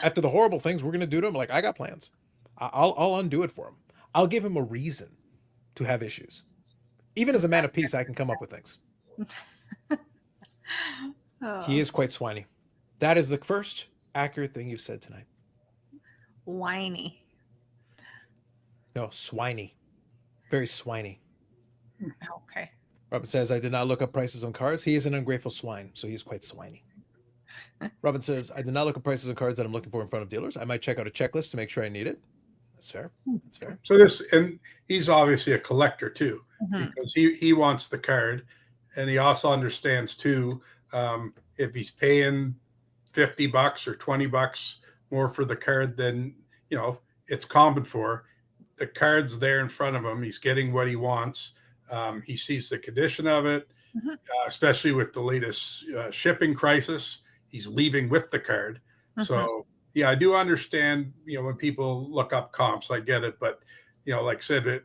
Speaker 1: after the horrible things we're gonna do to him, like I got plans. I'll undo it for him. I'll give him a reason to have issues. Even as a man of peace, I can come up with things. He is quite swiney. That is the first accurate thing you've said tonight.
Speaker 2: Whiny.
Speaker 1: No, swiney. Very swiney.
Speaker 2: Okay.
Speaker 1: Robin says, I did not look up prices on cards. He is an ungrateful swine, so he's quite swiney. Robin says, I did not look up prices on cards that I'm looking for in front of dealers. I might check out a checklist to make sure I need it. That's fair. That's fair.
Speaker 3: So and he's obviously a collector too, because he wants the card, and he also understands too, if he's paying $50 or $20 more for the card than it's common for, the card's there in front of him. He's getting what he wants. He sees the condition of it, especially with the latest shipping crisis. He's leaving with the card. So, yeah, I do understand, when people look up comps, I get it. But, like I said,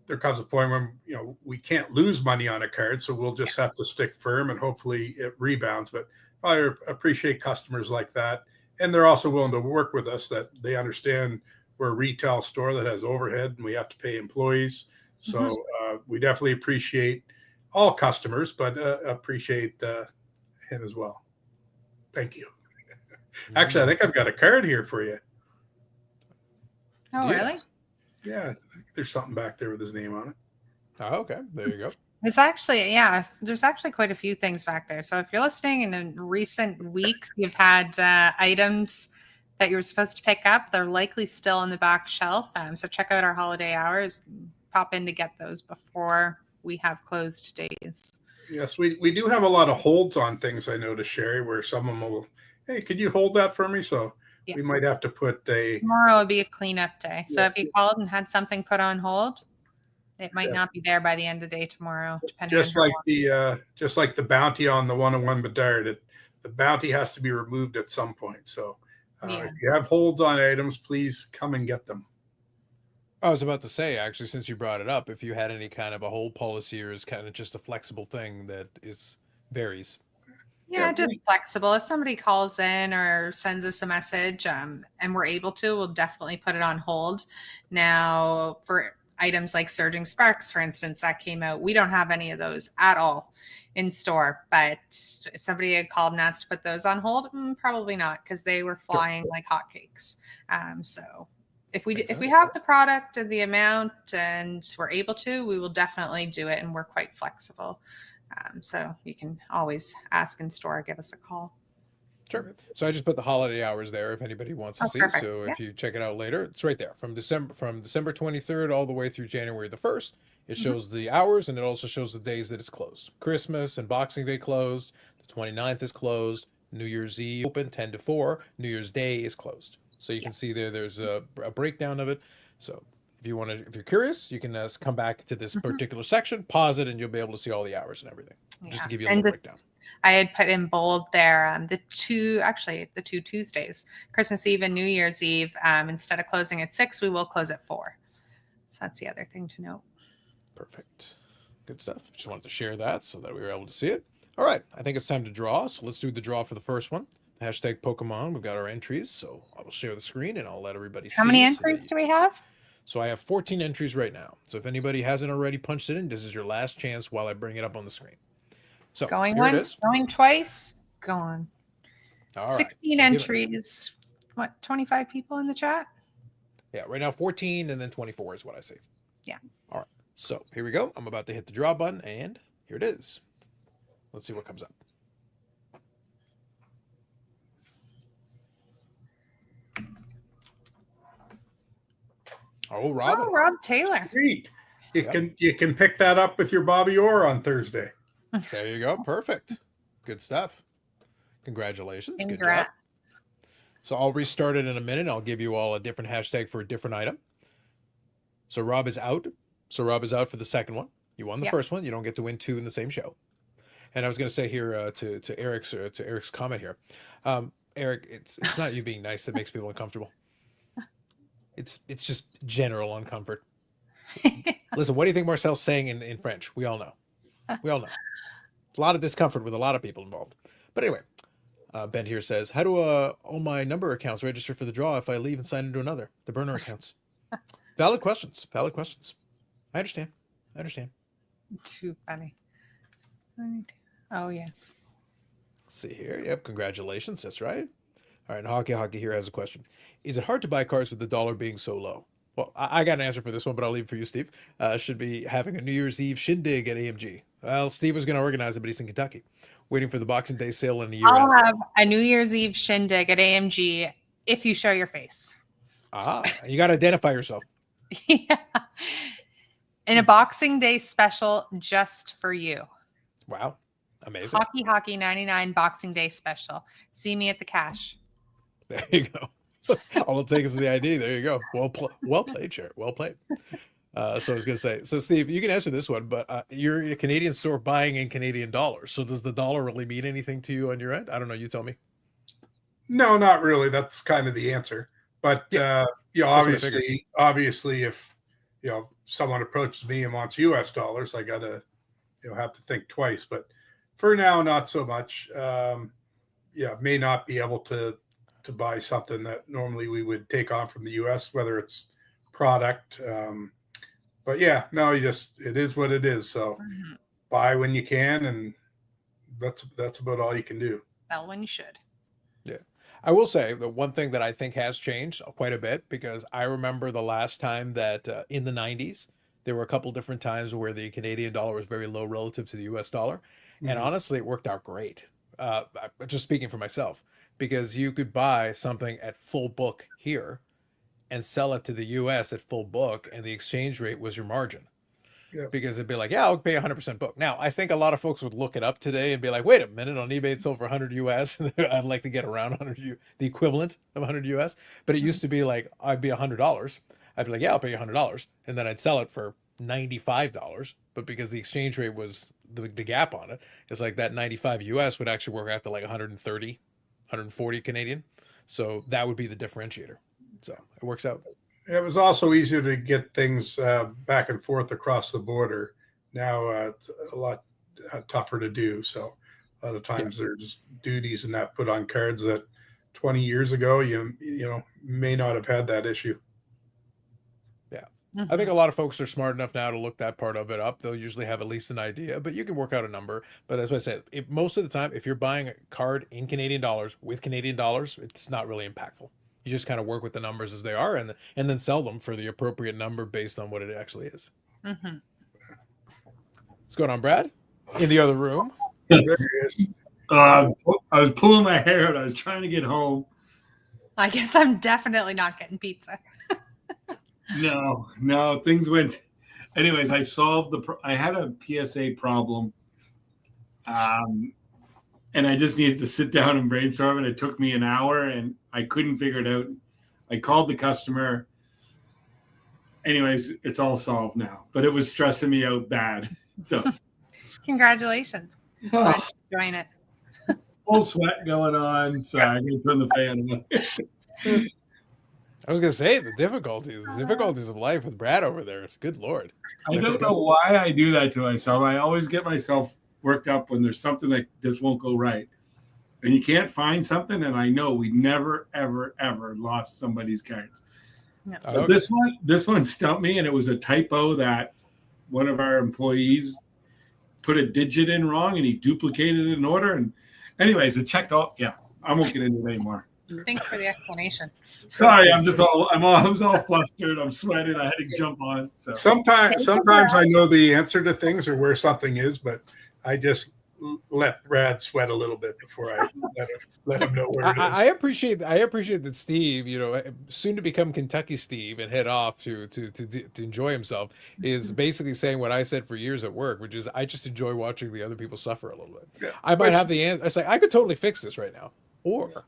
Speaker 3: there comes a point when, we can't lose money on a card. So we'll just have to stick firm and hopefully it rebounds. But I appreciate customers like that. And they're also willing to work with us, that they understand we're a retail store that has overhead and we have to pay employees. So we definitely appreciate all customers, but appreciate him as well. Thank you. Actually, I think I've got a card here for you.
Speaker 2: Oh,
Speaker 1: Yeah.
Speaker 2: really?
Speaker 3: Yeah, I think there's something back there with his name on it.
Speaker 1: Oh, okay. There you go.
Speaker 2: There's actually quite a few things back there. So if you're listening and in recent weeks you've had items that you were supposed to pick up, they're likely still on the back shelf. So check out our holiday hours. Pop in to get those before we have closed days.
Speaker 3: Yes, we do have a lot of holds on things, I noticed, Sherry, where someone will, hey, could you hold that for me? So
Speaker 2: Yeah.
Speaker 3: we might have to put
Speaker 2: Tomorrow will be a cleanup day. So
Speaker 3: Yeah.
Speaker 2: if you called and had something put on hold, it might not be there by the end of the day tomorrow, depending
Speaker 3: just
Speaker 2: on
Speaker 3: like the bounty on the 101 Bedard. The bounty has to be removed at some point. So if you have holds on items, please come and get them.
Speaker 1: I was about to say, actually, since you brought it up, if you had any kind of a hold policy or is kind of just a flexible thing that varies.
Speaker 2: Yeah, just flexible. If somebody calls in or sends us a message and we're able to, we'll definitely put it on hold. Now, for items like Surging Sparks, for instance, that came out, we don't have any of those at all in store. But if somebody had called and asked to put those on hold, probably not, because they were flying like hotcakes. So if we have the product and the amount and we're able to, we will definitely do it, and we're quite flexible. So you can always ask in store, give us a call.
Speaker 1: Sure. So I just put the holiday hours there if anybody wants to see.
Speaker 2: Perfect.
Speaker 1: So if you check it out later, it's right there from December 23rd all the way through January the 1st. It shows the hours, and it also shows the days that it's closed. Christmas and Boxing Day closed. The 29th is closed. New Year's Eve open 10 to 4. New Year's Day is closed. So you can see there's a breakdown of it. So if you're curious, you can come back to this particular section, pause it, and you'll be able to see all the hours and everything. Just to give you a little breakdown.
Speaker 2: I had put in bold there the two Tuesdays, Christmas Eve and New Year's Eve. Instead of closing at 6, we will close at 4. So that's the other thing to note.
Speaker 1: Perfect. Good stuff. Just wanted to share that so that we were able to see it. All right. I think it's time to draw. So let's do the draw for the first one. Hashtag Pokemon. We've got our entries. So I will share the screen and I'll let everybody see.
Speaker 2: How many entries do we have?
Speaker 1: So I have 14 entries right now. So if anybody hasn't already punched it in, this is your last chance while I bring it up on the screen. So
Speaker 2: going once, going twice, go on.
Speaker 1: All right.
Speaker 2: 16 entries. What, 25 people in the chat?
Speaker 1: Yeah, right now 14 and then 24 is what I see.
Speaker 2: Yeah.
Speaker 1: All right. So here we go. I'm about to hit the draw button and here it is. Let's see what comes up. Oh, Robin.
Speaker 2: Oh, Rob Taylor.
Speaker 3: Great. You can pick that up with your Bobby Orr on Thursday.
Speaker 1: There you go. Perfect. Good stuff. Congratulations.
Speaker 2: Congrats.
Speaker 1: Good job. So I'll restart it in a minute. I'll give you all a different hashtag for a different item. So Rob is out. So Rob is out for the second one. You won the first one. You don't get to win 2 in the same show. And I was going to say here to Eric's comment here, Eric, it's not you being nice that makes people uncomfortable. It's just general uncomfort. Listen, what do you think Marcel's saying in French? We all know. We all know. A lot of discomfort with a lot of people involved. But anyway, Ben here says, how do all my number accounts register for the draw if I leave and sign into another? The burner accounts. Valid questions. Valid questions. I understand.
Speaker 2: Too funny. Oh, yes.
Speaker 1: Let's see here. Yep, congratulations. That's right. All right, Hockey here has a question. Is it hard to buy cars with the dollar being so low? Well, I got an answer for this one, but I'll leave it for you, Steve. Should be having a New Year's Eve shindig at AMG. Well, Steve was going to organize it, but he's in Kentucky, waiting for the Boxing Day sale in a year.
Speaker 2: I'll have a New Year's Eve shindig at AMG if you show your face.
Speaker 1: You got to identify yourself.
Speaker 2: Yeah. In a Boxing Day special just for you.
Speaker 1: Wow. Amazing.
Speaker 2: Hockey 99 Boxing Day special. See me at the cash.
Speaker 1: There you go. All it takes is the ID. There you go. Well played, Chair. Well played. So I was going to say, so Steve, you can answer this one, but you're in a Canadian store buying in Canadian dollars. So does the dollar really mean anything to you on your end? I don't know. You tell me.
Speaker 3: No, not really. That's kind of the answer. But obviously, if someone approaches me and wants U.S. dollars, I gotta have to think twice. But for now, not so much. may not be able to buy something that normally we would take on from the U.S., whether it's product. But yeah, no, it is what it is. So buy when you can, and that's about all you can do.
Speaker 2: Sell when you should.
Speaker 1: Yeah. I will say the one thing that I think has changed quite a bit, because I remember the last time that in the 90s, there were a couple different times where the Canadian dollar was very low relative to the US dollar. And honestly, it worked out great. Just speaking for myself, because you could buy something at full book here and sell it to the US at full book, and the exchange rate was your margin.
Speaker 3: Yeah.
Speaker 1: Because it'd be like, yeah, I'll pay 100% book. Now, I think a lot of folks would look it up today and be like, wait a minute, on eBay it sold for 100 US. I'd like to get around 100 the equivalent of 100 US. But it used to be like, I'd be $100. I'd be like, yeah, I'll pay you $100. And then I'd sell it for $95. But because the exchange rate was the gap on it, it's like that 95 US would actually work out to like 130, 140 Canadian. So that would be the differentiator. So it works out.
Speaker 3: It was also easier to get things back and forth across the border. Now it's a lot tougher to do. So a lot of times there's duties and that put on cards that 20 years ago you may not have had that issue.
Speaker 1: Yeah. I think a lot of folks are smart enough now to look that part of it up. They'll usually have at least an idea, but you can work out a number. But as I said, most of the time, if you're buying a card in Canadian dollars with Canadian dollars, it's not really impactful. You just kind of work with the numbers as they are, and then sell them for the appropriate number based on what it actually is. What's going on, Brad? In the other room.
Speaker 3: There he is.
Speaker 4: I was pulling my hair out. I was trying to get home.
Speaker 2: I guess I'm definitely not getting pizza.
Speaker 4: No, things went. Anyways, I solved I had a PSA problem. And I just needed to sit down and brainstorm, and it took me an hour, and I couldn't figure it out. I called the customer. Anyways, it's all solved now, but it was stressing me out bad. So,
Speaker 2: Congratulations. Enjoying it.
Speaker 4: Full sweat going on. Sorry, I'm going to turn the fan on.
Speaker 1: I was going to say the difficulties of life with Brad over there. Good Lord.
Speaker 4: I don't know why I do that to myself. I always get myself worked up when there's something that just won't go right, and you can't find something. And I know we never, ever, ever lost somebody's cards. No. But this one stumped me, and it was a typo that one of our employees put a digit in wrong, and he duplicated an order. And anyways, it checked out. Yeah, I won't get into it anymore.
Speaker 2: Thanks for the explanation.
Speaker 4: Sorry, I was all flustered. I'm sweating. I had to jump on. So.
Speaker 3: Sometimes I know the answer to things or where something is, but I just let Brad sweat a little bit before I let him know where it is.
Speaker 1: I appreciate that Steve, soon to become Kentucky Steve and head off to enjoy himself, is basically saying what I said for years at work, which is I just enjoy watching the other people suffer a little bit. Yeah. I might have the answer. I say I could totally fix this right now, or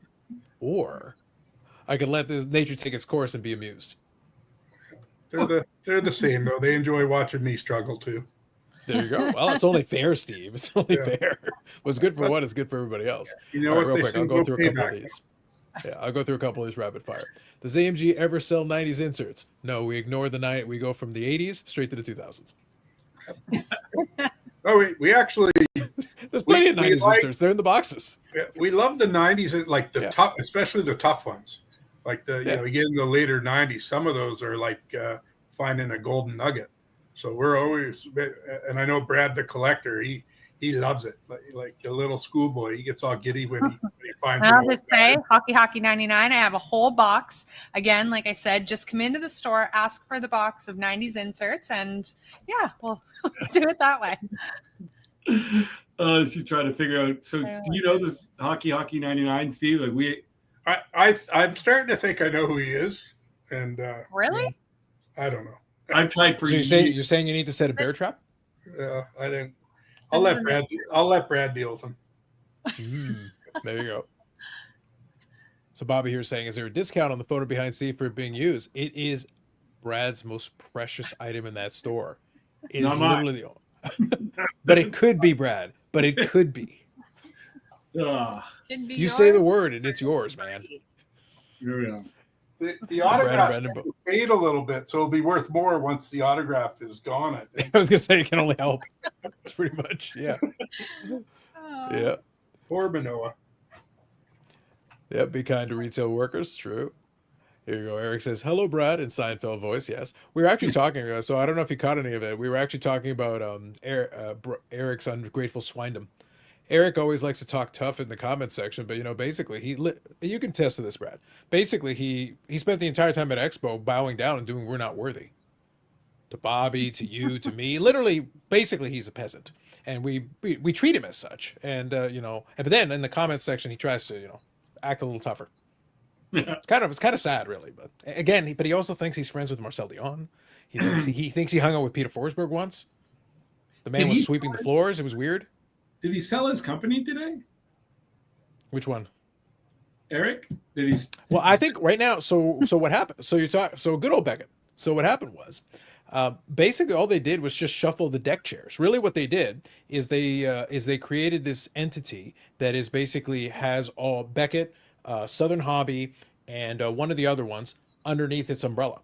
Speaker 1: I could let this nature take its course and be amused.
Speaker 3: They're the same though. They enjoy watching me struggle too.
Speaker 1: There you go. Well, it's only fair, Steve. It's only fair. What's good for one is good for everybody else.
Speaker 3: All right, real quick,
Speaker 1: I'll go through a couple of these. Yeah, I'll go through a couple of these rapid fire. Does AMG ever sell 90s inserts? No, we ignore the night. We go from the 80s straight to the 2000s.
Speaker 3: Oh, we actually.
Speaker 1: There's plenty of 90s inserts. They're in the boxes.
Speaker 3: We love the 90s, like the tough, especially the tough ones. Like you get in the later 90s. Some of those are like finding a golden nugget. So we're always, and I know Brad the collector, he loves it, like a little schoolboy. He gets all giddy when he finds it.
Speaker 2: I'll just say, Hockey 99. I have a whole box. Again, like I said, just come into the store, ask for the box of 90s inserts, and we'll do it that way.
Speaker 4: She tried to figure out. So do you know this Hockey 99, Steve? Like
Speaker 3: I'm starting to think I know who he is, and
Speaker 2: really,
Speaker 3: I don't know.
Speaker 4: I've tried for.
Speaker 1: So you're saying you need to set a bear trap?
Speaker 3: Yeah, I didn't. I'll let Brad deal with him.
Speaker 1: There you go. So Bobby here is saying, is there a discount on the photo behind Steve for it being used? It is Brad's most precious item in that store. It is literally the only. But it could be, Brad. But it could be. You say the word and it's yours, man.
Speaker 4: Here we are.
Speaker 3: The autograph fade a little bit, so it'll be worth more once the autograph is gone, I think.
Speaker 1: I was going to say it can only help. It's pretty much, yeah. Yeah.
Speaker 3: Poor Manoa.
Speaker 1: Yeah, be kind to retail workers. True. Here you go. Eric says, "Hello, Brad," in Seinfeld voice. Yes, we were actually talking. So I don't know if you caught any of it. We were actually talking about Eric's ungrateful swindom. Eric always likes to talk tough in the comment section, but basically you can test to this, Brad. Basically, he spent the entire time at Expo bowing down and doing "We're not worthy" to Bobby, to you, to me. Literally, basically, he's a peasant, and we treat him as such. And but then in the comment section, he tries to act a little tougher. It's kind of sad, really. But again, he also thinks he's friends with Marcel Dion. He thinks he hung out with Peter Forsberg once. The man was sweeping the floors. It was weird.
Speaker 4: Did he sell his company today?
Speaker 1: Which one?
Speaker 4: Eric? Did he?
Speaker 1: Well, I think right now. So what happened? So good old Beckett. So what happened was, basically all they did was just shuffle the deck chairs. Really, what they did is they created this entity that is basically has all Beckett, Southern Hobby, and one of the other ones underneath its umbrella.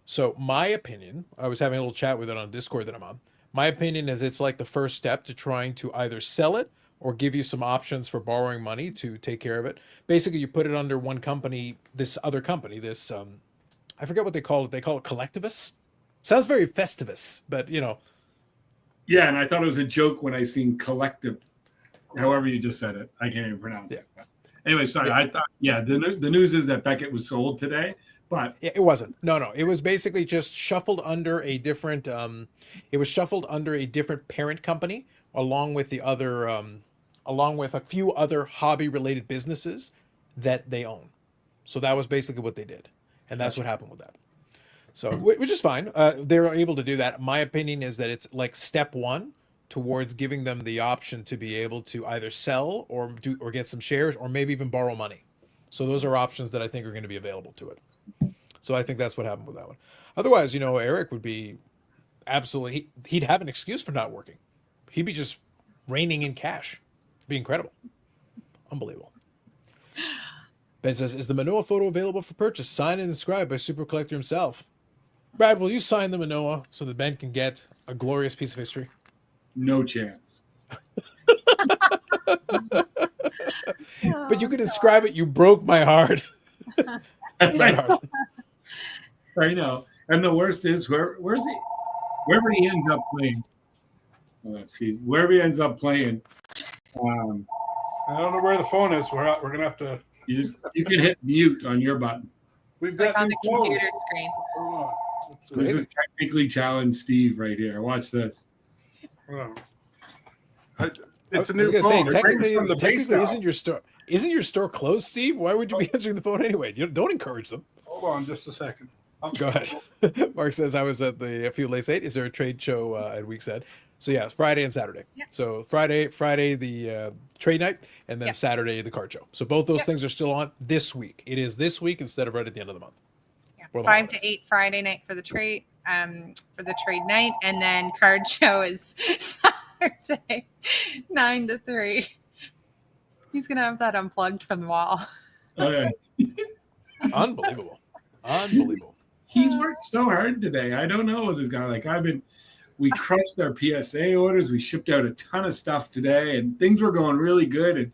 Speaker 1: So my opinion, I was having a little chat with it on Discord that I'm on. My opinion is it's like the first step to trying to either sell it or give you some options for borrowing money to take care of it. Basically, you put it under one company, this other company, this I forget what they call it. They call it Collectivus. Sounds very Festivus, but
Speaker 4: Yeah, and I thought it was a joke when I seen collective. However you just said it, I can't even pronounce it. But anyway, sorry. Yeah. I thought the news is that Beckett was sold today. But
Speaker 1: it wasn't. No. It was basically just shuffled under a different. It was shuffled under a different parent company, along with the other, along with a few other hobby-related businesses that they own. So that was basically what they did, and that's what happened with that. So, which is fine. They were able to do that. My opinion is that it's like step one towards giving them the option to be able to either sell or get some shares, or maybe even borrow money. So those are options that I think are going to be available to it. So I think that's what happened with that one. Otherwise, Eric would be absolutely, he'd have an excuse for not working. He'd be just raining in cash. It'd be incredible. Unbelievable. Ben says, is the Manoa photo available for purchase? Signed and inscribed by Super Collector himself. Brad, will you sign the Manoa so that Ben can get a glorious piece of history?
Speaker 4: No chance.
Speaker 1: But you could inscribe it. You broke my heart.
Speaker 4: My heart. I know. And the worst is where's he? Wherever he ends up playing. Let's see. Wherever he ends up playing.
Speaker 3: I don't know where the phone is. We're gonna have to.
Speaker 4: You can hit mute on your button.
Speaker 3: We've got
Speaker 2: on the
Speaker 3: phones.
Speaker 2: computer screen.
Speaker 4: This is technically challenged Steve right here. Watch this.
Speaker 3: It's a new phone.
Speaker 1: Say, technically isn't your store closed, Steve? Why would you be answering the phone anyway? Don't encourage them.
Speaker 3: Hold on just a second.
Speaker 1: Go ahead. Mark says, I was at a few late 8. Is there a trade show at Week's-End? So yeah, it's Friday and Saturday. Yeah. So Friday the trade night, and then Saturday the card show. So both those things are still on this week. It is this week instead of right at the end of the month.
Speaker 2: Yeah. 5 to 8 Friday night for the trade night, and then card show is Saturday 9 to 3. He's gonna have that unplugged from the wall.
Speaker 4: Okay.
Speaker 1: Unbelievable.
Speaker 4: He's worked so hard today. I don't know what this guy we crushed our PSA orders. We shipped out a ton of stuff today, and things were going really good. And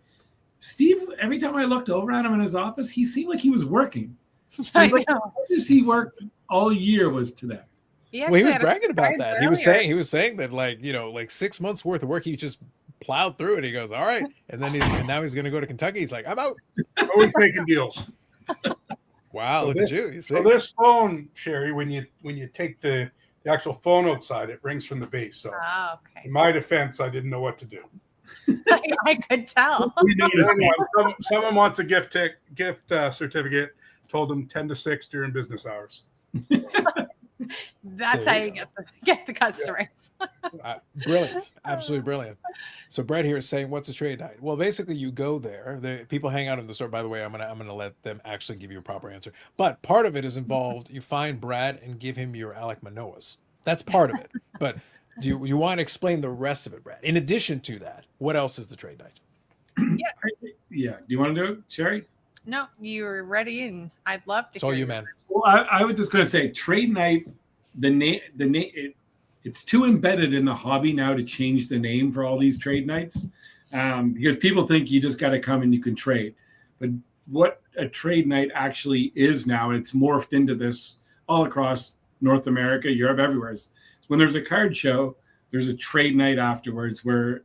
Speaker 4: Steve, every time I looked over at him in his office, he seemed like he was working.
Speaker 2: I
Speaker 4: like,
Speaker 2: know.
Speaker 4: how does he work all year was today?
Speaker 1: He was bragging about that. He was saying that like 6 months worth of work, he just plowed through it. He goes, all right. And then now he's going to go to Kentucky. He's like, I'm out.
Speaker 3: Always making deals.
Speaker 1: Wow.
Speaker 3: So
Speaker 1: look at you.
Speaker 3: So this phone, Sherry, when you take the actual phone outside, it rings from the base. So in my defense, I didn't know what to do.
Speaker 2: I could tell.
Speaker 3: Someone wants a gift certificate. Told them 10 to 6 during business hours.
Speaker 2: That's how you get the customers.
Speaker 1: Brilliant. Absolutely brilliant. So Brad here is saying, what's a trade night? Well, basically you go there. People hang out in the store. By the way, I'm gonna let them actually give you a proper answer. But part of it is involved. You find Brad and give him your Alec Manoas. That's part of it. But do you want to explain the rest of it, Brad? In addition to that, what else is the trade night?
Speaker 4: Yeah. Do you want to do it, Sherry?
Speaker 2: No, you were ready, and I'd love to.
Speaker 1: It's all you, man.
Speaker 4: Well, I was just going to say, trade night. It's too embedded in the hobby now to change the name for all these trade nights, because people think you just got to come and you can trade. But what a trade night actually is now. It's morphed into this all across North America, Europe, everywhere. When there's a card show, there's a trade night afterwards where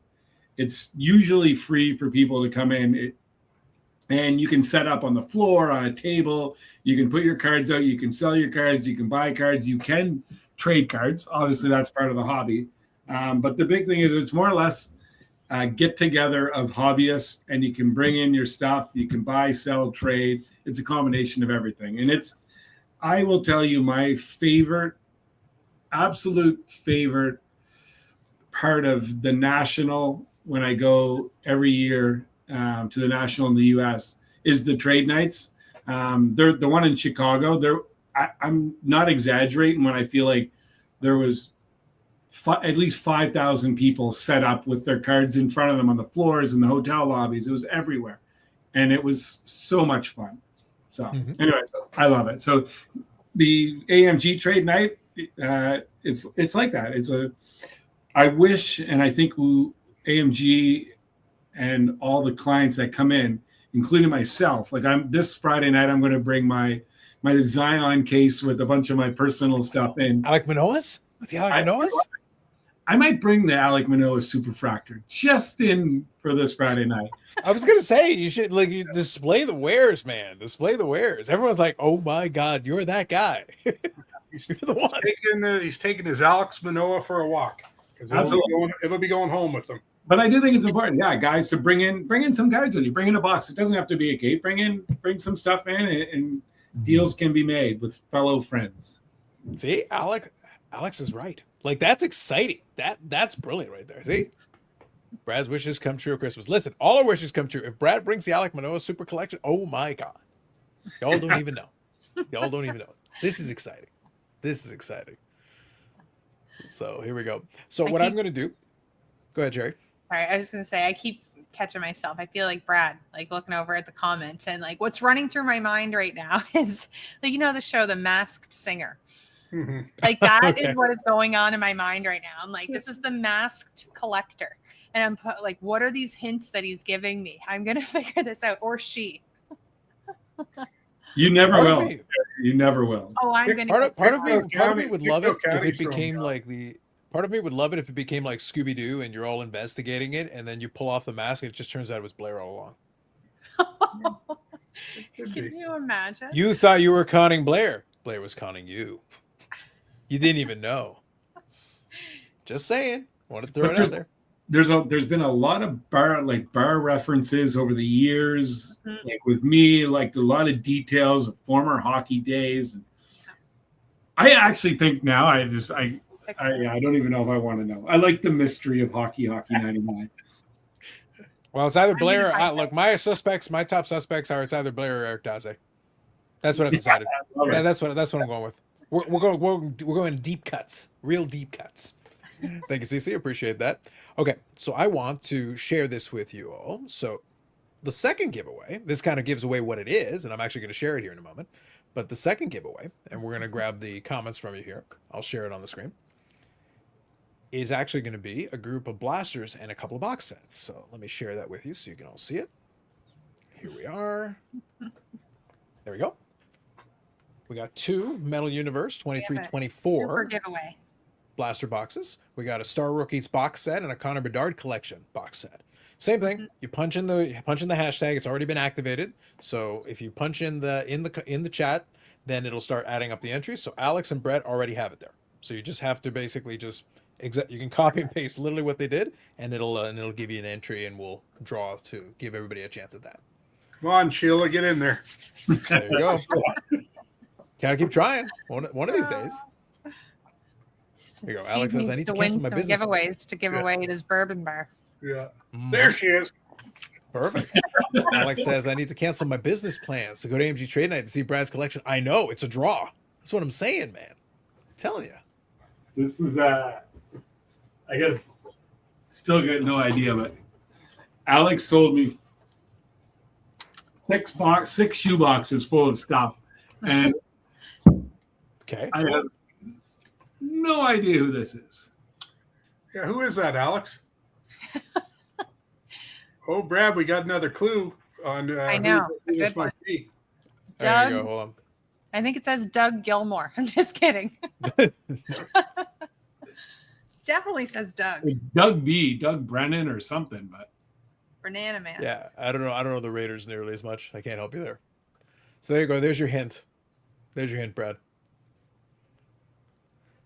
Speaker 4: it's usually free for people to come in. And you can set up on the floor, on a table. You can put your cards out. You can sell your cards. You can buy cards. You can trade cards. Obviously, that's part of the hobby. But the big thing is it's more or less get together of hobbyists, and you can bring in your stuff. You can buy, sell, trade. It's a combination of everything. And I will tell you, my absolute favorite part of the National, when I go every year to the National in the U.S., is the trade nights. They're the one in Chicago. I'm not exaggerating when I feel like there was at least 5,000 people set up with their cards in front of them on the floors in the hotel lobbies. It was everywhere, and it was so much fun. So anyway, I love it. So the AMG trade night, it's like that. I wish, and I think AMG and all the clients that come in, including myself, like this Friday night, I'm going to bring my Zion case with a bunch of my personal stuff in.
Speaker 1: Alec Manoah's? With the Alec Manoah's?
Speaker 4: I might bring the Alec Manoah Superfractor just in for this Friday night.
Speaker 1: I was gonna say you should you display the wares, man. Display the wares. Everyone's like, "Oh my God, you're that guy."
Speaker 3: He's
Speaker 1: the one.
Speaker 3: He's taking his Alex Manoah for a walk because it'll be going home with him.
Speaker 4: But I do think it's important, guys, to bring in some cards with you. Bring in a box. It doesn't have to be a cake. Bring some stuff in, and deals can be made with fellow friends.
Speaker 1: See, Alex is right. Like, that's exciting. That's brilliant right there. See? Brad's wishes come true at Christmas. Listen, all our wishes come true. If Brad brings the Alec Manoah Super Collection, oh my God. Y'all don't even know. Y'all don't even know. This is exciting. This is exciting. So here we go. So I'm going to do. Go ahead, Jerry.
Speaker 2: Sorry, I was going to say, I keep catching myself. I feel like Brad, like looking over at the comments, and like what's running through my mind right now is like, the show, The Masked Singer.
Speaker 3: Mm-hmm.
Speaker 2: Like that is what is going on in my mind right now. I'm like, this is the masked collector. And I'm like, what are these hints that he's giving me? I'm going to figure this out. Or she.
Speaker 4: You never will. You never will.
Speaker 2: Oh, I'm going
Speaker 1: to. Part of me would love it if it became like part of me would love it if it became like Scooby-Doo and you're all investigating it, and then you pull off the mask and it just turns out it was Blair all along.
Speaker 2: Can you imagine?
Speaker 1: You thought you were conning Blair. Blair was conning you. You didn't even know. Just saying. Want to throw it out there.
Speaker 4: There's been a lot of bar references over the years, like with me, like a lot of details of former hockey days. And I actually think now I don't even know if I want to know. I like the mystery of Hockey 99.
Speaker 1: Well, it's either Blair. Look, my top suspects are it's either Blair or Eric Daze. That's what I've decided. Yeah, that's what I'm going with. We're going deep cuts, real deep cuts. Thank you, Cece. Appreciate that. Okay, so I want to share this with you all. So the second giveaway, this kind of gives away what it is, and I'm actually going to share it here in a moment. But the second giveaway, and we're going to grab the comments from you here. I'll share it on the screen. Is actually going to be a group of blasters and a couple of box sets. So let me share that with you so you can all see it. Here we are. There we go. We got 2 Metal Universe 23-24
Speaker 2: super giveaway
Speaker 1: blaster boxes. We got a Star Rookies box set and a Connor Bedard collection box set. Same thing. You punch in the hashtag. It's already been activated. So if you punch in the chat, then it'll start adding up the entries. So Alex and Brett already have it there. So you just have to basically you can copy and paste literally what they did, and it'll give you an entry, and we'll draw to give everybody a chance at that.
Speaker 3: Come on, Sheila, get in there.
Speaker 1: There you go. Gotta keep trying. One of these days. Here you go. Alex says, I need to cancel my business
Speaker 2: giveaways to give away at his bourbon bar.
Speaker 3: Yeah. There she is.
Speaker 1: Perfect. Alex says, I need to cancel my business plans to go to AMG Trade Night to see Brad's collection. I know. It's a draw. That's what I'm saying, man. I'm telling you.
Speaker 4: This is, I still got no idea, but Alex sold me 6 shoe boxes full of stuff. And
Speaker 1: okay,
Speaker 4: I have no idea who this is.
Speaker 3: Yeah, who is that, Alex? Oh, Brad, we got another clue on.
Speaker 2: I know.
Speaker 3: Who this might Gee,
Speaker 1: There you
Speaker 2: Doug.
Speaker 1: go. Hold on.
Speaker 2: I think it says Doug Gilmore. I'm just kidding. Definitely says Doug.
Speaker 4: Like Doug Brennan or something, but
Speaker 2: Banana Man.
Speaker 1: Yeah, I don't know. I don't know the Raiders nearly as much. I can't help you there. So there you go. There's your hint. There's your hint, Brad.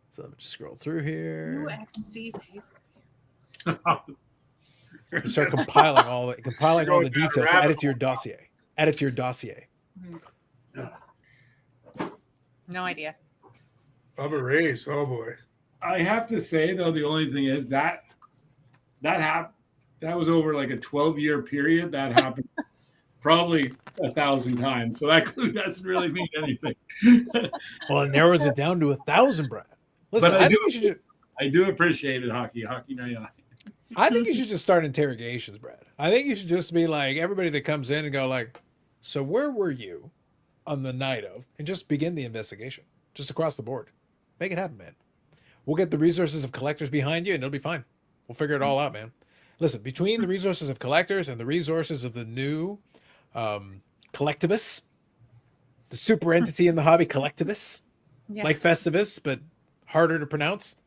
Speaker 1: So let me just scroll through here.
Speaker 2: UFC paper.
Speaker 1: You start compiling all the
Speaker 3: Going down a
Speaker 1: details.
Speaker 3: rabbit
Speaker 1: Add it to your
Speaker 3: hole.
Speaker 1: dossier. Add it to your dossier.
Speaker 2: No idea.
Speaker 3: Bubba Ray's. Oh boy.
Speaker 4: I have to say though, the only thing is that was over like a 12-year period. That happened probably 1,000 times. So that clue doesn't really mean anything.
Speaker 1: Well, it narrows it down to 1,000, Brad. Listen,
Speaker 4: But
Speaker 1: I think you should.
Speaker 4: I do appreciate it, hockey night.
Speaker 1: I think you should just start interrogations, Brad. I think you should just be like everybody that comes in and go like, so where were you on the night of, and just begin the investigation, just across the board. Make it happen, man. We'll get the resources of collectors behind you, and it'll be fine. We'll figure it all out, man. Listen, between the resources of collectors and the resources of the new collectivists, the super entity in the hobby, collectivists,
Speaker 2: Yeah.
Speaker 1: like Festivus, but harder to pronounce.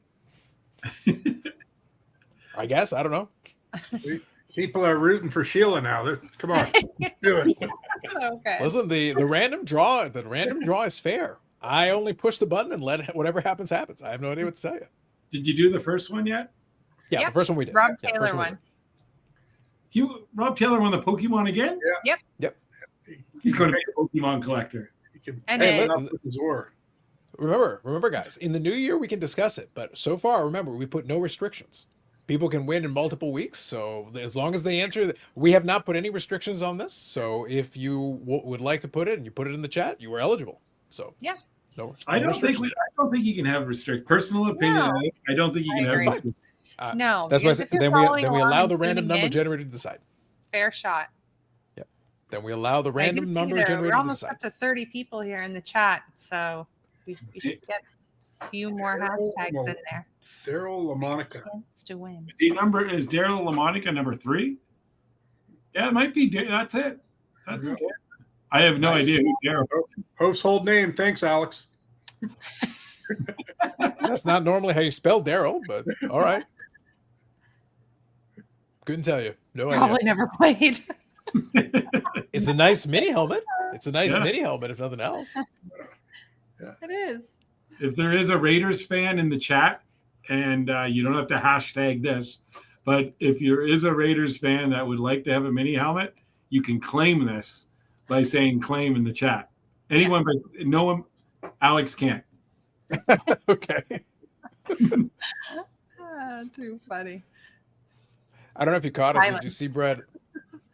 Speaker 1: I guess. I don't know.
Speaker 3: People are rooting for Sheila now. Come on, do it.
Speaker 2: Okay.
Speaker 1: Listen, the random draw is fair. I only push the button and let whatever happens happens. I have no idea what to tell you.
Speaker 4: Did you do the first one yet?
Speaker 1: Yeah,
Speaker 2: Yep.
Speaker 1: the first one we did.
Speaker 2: Rob
Speaker 1: Yeah,
Speaker 2: Taylor
Speaker 1: first
Speaker 2: one.
Speaker 4: Rob Taylor won the Pokemon again?
Speaker 2: Yep.
Speaker 4: He's going to be a Pokemon collector.
Speaker 3: You can
Speaker 2: And
Speaker 3: tie it
Speaker 1: then-
Speaker 3: up with his oar.
Speaker 1: Remember, guys. In the new year, we can discuss it. But so far, remember, we put no restrictions. People can win in multiple weeks. So as long as they answer, we have not put any restrictions on this. So if you would like to put it and you put it in the chat, you are eligible. So
Speaker 2: Yeah.
Speaker 1: No,
Speaker 4: I
Speaker 1: no
Speaker 4: don't think
Speaker 1: restrictions.
Speaker 4: you can have personal opinion.
Speaker 2: No.
Speaker 4: I don't think you
Speaker 2: I
Speaker 4: can have
Speaker 2: agree.
Speaker 4: restrictions.
Speaker 2: No.
Speaker 1: That's why I
Speaker 2: because
Speaker 1: said,
Speaker 2: if you're
Speaker 1: then we
Speaker 2: following
Speaker 1: allow
Speaker 2: along
Speaker 1: the
Speaker 2: and
Speaker 1: random
Speaker 2: tuning
Speaker 1: number
Speaker 2: in,
Speaker 1: generator to decide.
Speaker 2: fair shot.
Speaker 1: Then we allow the
Speaker 2: I do
Speaker 1: random
Speaker 2: see
Speaker 1: number
Speaker 2: there,
Speaker 1: generator
Speaker 2: we're
Speaker 1: to
Speaker 2: almost
Speaker 1: decide.
Speaker 2: up to 30 people here in the chat, so we should get a few more hashtags in there.
Speaker 3: Daryl LaMonica.
Speaker 2: Chance to win.
Speaker 4: Is Daryl LaMonica number 3? Yeah, it might be. That's it. That's
Speaker 3: Yeah.
Speaker 4: it. I have no
Speaker 1: Nice.
Speaker 4: idea who Daryl.
Speaker 3: Household name. Thanks, Alex.
Speaker 1: That's not normally how you spell Daryl, but all right. Couldn't tell you. No idea.
Speaker 2: Probably never played.
Speaker 1: It's a nice mini helmet. It's a nice
Speaker 4: Yeah.
Speaker 1: mini helmet, if nothing else.
Speaker 2: It is.
Speaker 4: If there is a Raiders fan in the chat, and you don't have to hashtag this, but if there is a Raiders fan that would like to have a mini helmet, you can claim this by saying claim in the chat. Anyone, but no one, Alex can't.
Speaker 1: Okay.
Speaker 2: Too funny.
Speaker 1: I don't know if you caught it. Did you
Speaker 2: Silence.
Speaker 1: see, Brad?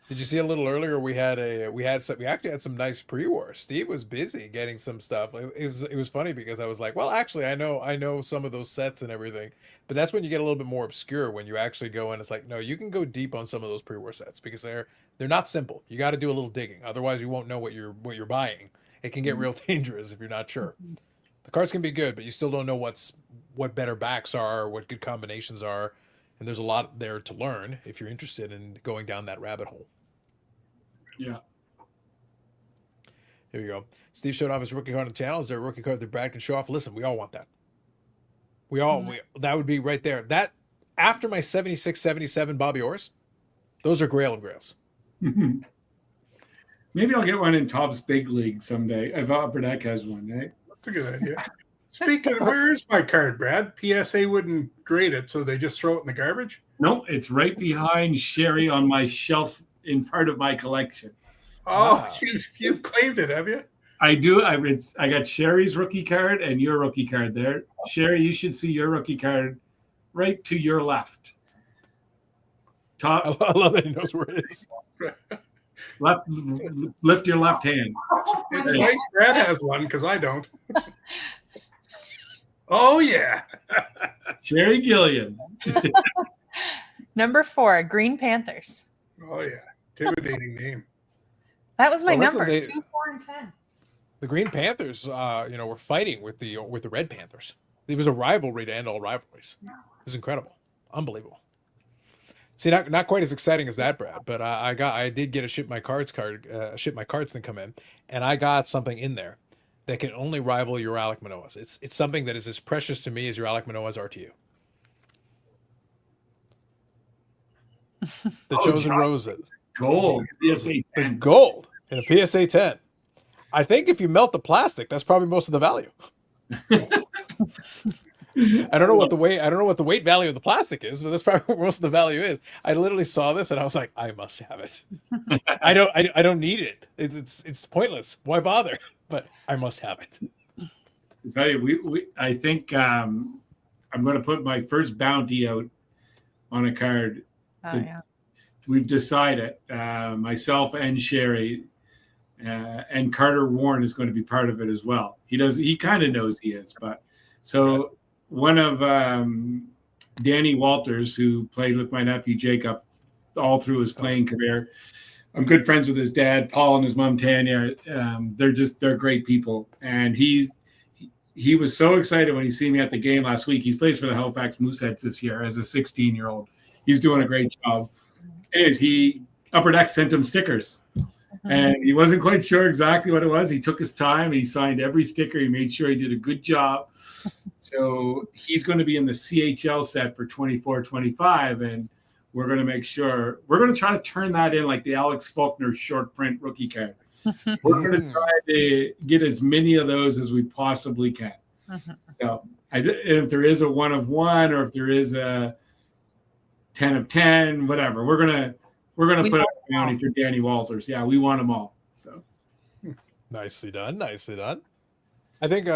Speaker 1: Did you see a little earlier? We actually had some nice pre-war. Steve was busy getting some stuff. It was funny because I was like, well, actually, I know some of those sets and everything, but that's when you get a little bit more obscure when you actually go in. It's like, no, you can go deep on some of those pre-war sets because they're not simple. You got to do a little digging, otherwise you won't know what you're buying. It can get real dangerous if you're not sure. The cards can be good, but you still don't know what better backs are, what good combinations are. And there's a lot there to learn if you're interested in going down that rabbit hole.
Speaker 4: Yeah.
Speaker 1: Here you go. Steve showed off his rookie card on the channel. Is there a rookie card that Brad can show off? Listen, we all want that. That would be right there. That after my 76, 77 Bobby Orrs, those are Grail and Grails.
Speaker 4: Maybe I'll get one in Top's Big League someday. I thought Bradek has one, right?
Speaker 3: That's a good idea. Speaking of, where is my card, Brad? PSA wouldn't grade it, so they just throw it in the garbage?
Speaker 4: No, it's right behind Sherry on my shelf in part of my collection.
Speaker 3: Oh,
Speaker 1: Wow.
Speaker 3: you've claimed it, have you?
Speaker 4: I do. I got Sherry's rookie card and your rookie card there. Sherry, you should see your rookie card right to your left. Top
Speaker 1: I love that he knows where it is.
Speaker 4: left. Lift your left hand.
Speaker 3: It's nice Brad has one because I don't. Oh, yeah.
Speaker 4: Sherry Gillian.
Speaker 2: Number 4, Green Panthers.
Speaker 3: Oh, yeah. Intimidating name.
Speaker 2: That was my
Speaker 1: Well, listen,
Speaker 2: number.
Speaker 1: they-
Speaker 2: 2, 4, and 10.
Speaker 1: The Green Panthers, were fighting with the Red Panthers. It was a rivalry to end all rivalries. It was incredible, unbelievable. See, not quite as exciting as that, Brad. But I did get a ship my cards thing come in, and I got something in there that can only rival your Alec Manoah's. It's something that is as precious to me as your Alec Manoah's are to you. The Chosen Roses.
Speaker 4: Gold. PSA
Speaker 1: The
Speaker 4: 10.
Speaker 1: gold in a PSA 10. I think if you melt the plastic, that's probably most of the value. I don't know what the weight value of the plastic is, but that's probably what most of the value is. I literally saw this and I was like, I must have it. I don't need it. It's pointless. Why bother? But I must have it.
Speaker 4: I tell you, I think I'm going to put my first bounty out on a card.
Speaker 2: Oh, yeah.
Speaker 4: We've decided, myself and Sherry, and Carter Warren is going to be part of it as well. He kind of knows he is, but so one of Danny Walters, who played with my nephew Jacob all through his playing career. I'm good friends with his dad, Paul, and his mom Tanya. They're great people, and he was so excited when he seen me at the game last week. He plays for the Halifax Mooseheads this year as a 16-year-old. He's doing a great job. Anyways, Upper Deck sent him stickers. And he wasn't quite sure exactly what it was. He took his time and he signed every sticker. He made sure he did a good job. So he's going to be in the CHL set for 24-25. And we're going to make sure we're going to try to turn that in like the Alex Faulkner short print rookie card. We're going to try to get as many of those as we possibly can. So if there is a 1 of 1 or if there is a 10 of 10, whatever, we're going to put up a bounty for Danny Walters. Yeah, we want them all. So
Speaker 1: nicely done. I think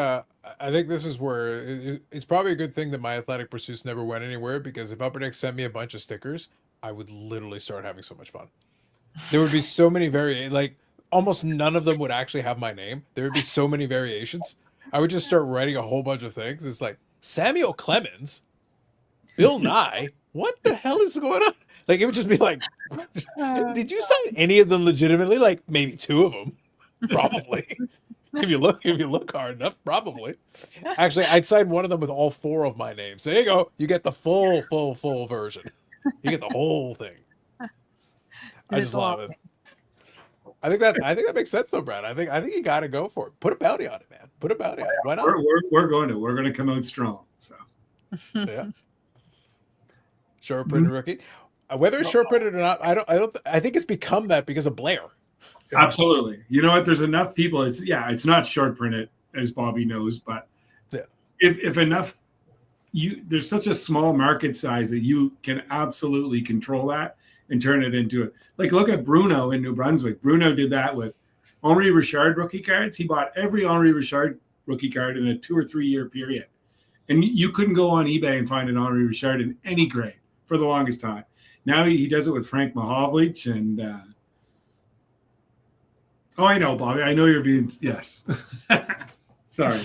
Speaker 1: this is where it's probably a good thing that my athletic pursuits never went anywhere, because if Upper Deck sent me a bunch of stickers, I would literally start having so much fun. There would be so many almost none of them would actually have my name. There would be so many variations. I would just start writing a whole bunch of things. It's like Samuel Clemens, Bill Nye. What the hell is going on? Like, it would just be like, did you sign any of them legitimately? Like, maybe 2 of them, probably. if you look hard enough, probably. Actually, I'd sign one of them with all 4 of my names. There you go. You get the full version. You get the whole thing. I just love it. I think that makes sense though, Brad. I think you got to go for it. Put a bounty on it, man. Put a bounty on it. Why not?
Speaker 4: We're going to come out strong. So
Speaker 1: yeah. Short printed rookie. Whether it's short printed or not, I think it's become that because of Blair.
Speaker 4: Absolutely. You know what? There's enough people. It's not short printed, as Bobby knows, but if enough, there's such a small market size that you can absolutely control that and turn it into it. Like, look at Bruno in New Brunswick. Bruno did that with Henri Richard rookie cards. He bought every Henri Richard rookie card in a 2 or 3 year period. And you couldn't go on eBay and find an Henri Richard in any grade for the longest time. Now he does it with Frank Mahovlich and I know, Bobby. I know you're being yes. Sorry.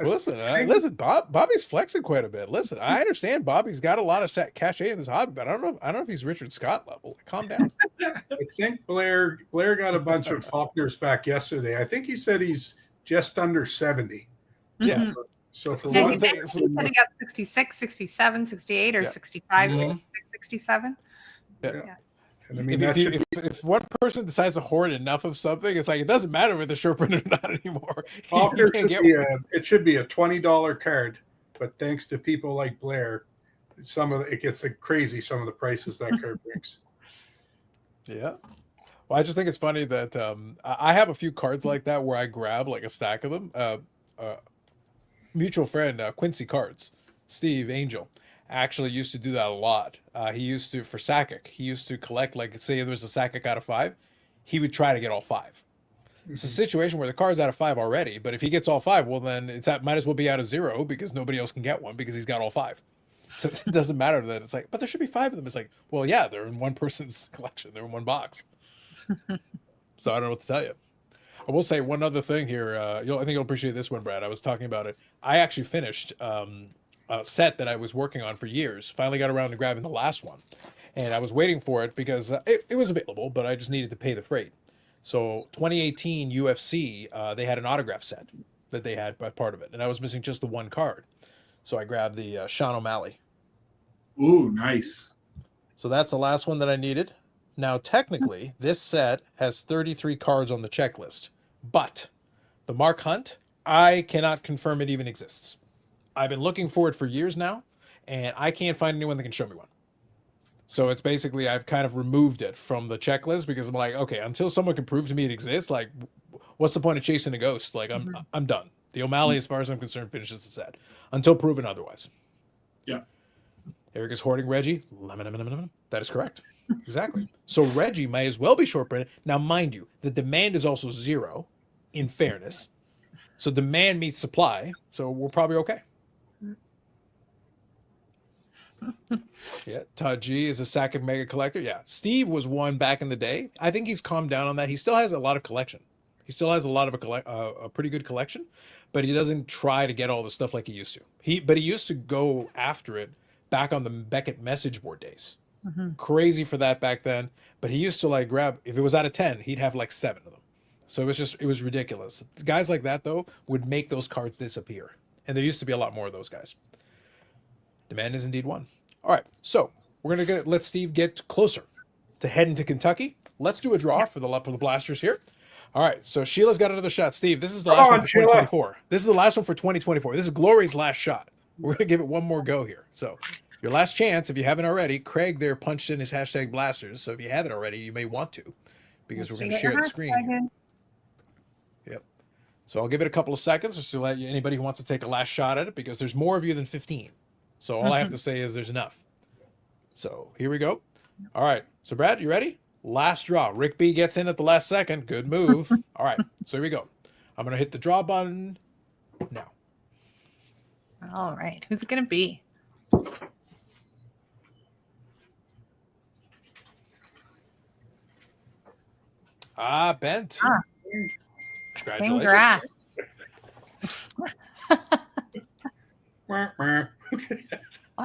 Speaker 1: Listen, Bobby's flexing quite a bit. Listen, I understand Bobby's got a lot of cachet in this hobby, but I don't know if he's Richard Scott level. Calm down.
Speaker 3: I think Blair got a bunch of Faulkners back yesterday. I think he said he's just under 70.
Speaker 1: Yeah.
Speaker 3: So for
Speaker 2: he
Speaker 3: one thing,
Speaker 2: said he got 66, 67, 68, or 65, 66, 67.
Speaker 1: Yeah.
Speaker 3: And I mean,
Speaker 1: if one person decides to hoard enough of something, it's like it doesn't matter whether they're short printed or not anymore.
Speaker 3: It should be a $20 card, but thanks to people like Blair, it gets crazy. Some of the prices that card brings.
Speaker 1: Yeah. Well, I just think it's funny that I have a few cards like that where I grab like a stack of them. Mutual friend Quincy Cards, Steve Angel, actually used to do that a lot. He used to, for Sakic, he used to collect, like, say there was a Sakic out of 5, he would try to get all 5. It's a situation where the card's out of 5 already, but if he gets all 5, well, then might as well be out of 0 because nobody else can get one because he's got all 5. So it doesn't matter that it's like, but there should be 5 of them. It's like, well, yeah, they're in one person's collection. They're in one box. So I don't know what to tell you. I will say one other thing here. I think you'll appreciate this one, Brad. I was talking about it. I actually finished a set that I was working on for years. Finally got around to grabbing the last one. And I was waiting for it because it was available, but I just needed to pay the freight. So 2018 UFC, they had an autograph set that they had by part of it. And I was missing just the one card. So I grabbed the Sean O'Malley.
Speaker 4: Ooh, nice.
Speaker 1: So that's the last one that I needed. Now, technically, this set has 33 cards on the checklist, but the Mark Hunt, I cannot confirm it even exists. I've been looking for it for years now, and I can't find anyone that can show me one. So it's basically, I've kind of removed it from the checklist because I'm like, okay, until someone can prove to me it exists, like, what's the point of chasing a ghost? Like, I'm done. The O'Malley, as far as I'm concerned, finishes the set until proven otherwise.
Speaker 4: Yeah.
Speaker 1: Eric is hoarding Reggie. That is correct. Exactly. So Reggie may as well be short printed. Now, mind you, the demand is also 0, in fairness. So demand meets supply. So we're probably okay. Yeah. Todd G is a Sack mega collector. Yeah. Steve was one back in the day. I think he's calmed down on that. He still has a lot of collection. He still has a lot of a pretty good collection, but he doesn't try to get all the stuff like he used to. But he used to go after it back on the Beckett message board days. Crazy for that back then. But he used to like grab, if it was out of 10, he'd have like 7 of them. So it was ridiculous. Guys like that though would make those cards disappear. And there used to be a lot more of those guys. Demand is indeed one. All right. So we're going to let Steve get closer to heading to Kentucky. Let's do a draw for the blasters here. All right. So Sheila's got another shot. Steve, this is the last one for 2024. This is the last one for 2024. This is Glory's last shot. We're going to give it one more go here. So your last chance, if you haven't already, Craig there punched in his hashtag blasters. So if you haven't already, you may want to, because we're going to share the screen. Yep. So I'll give it a couple of seconds just to let anybody who wants to take a last shot at it, because there's more of you than 15. So all I have to say is there's enough. So here we go. All right. So Brad, you ready? Last draw. Rick B gets in at the last second. Good move. All right. So here we go. I'm going to hit the draw button now.
Speaker 2: All right. Who's it going to be?
Speaker 1: Bent.
Speaker 2: Congratulations.
Speaker 3: Congrats.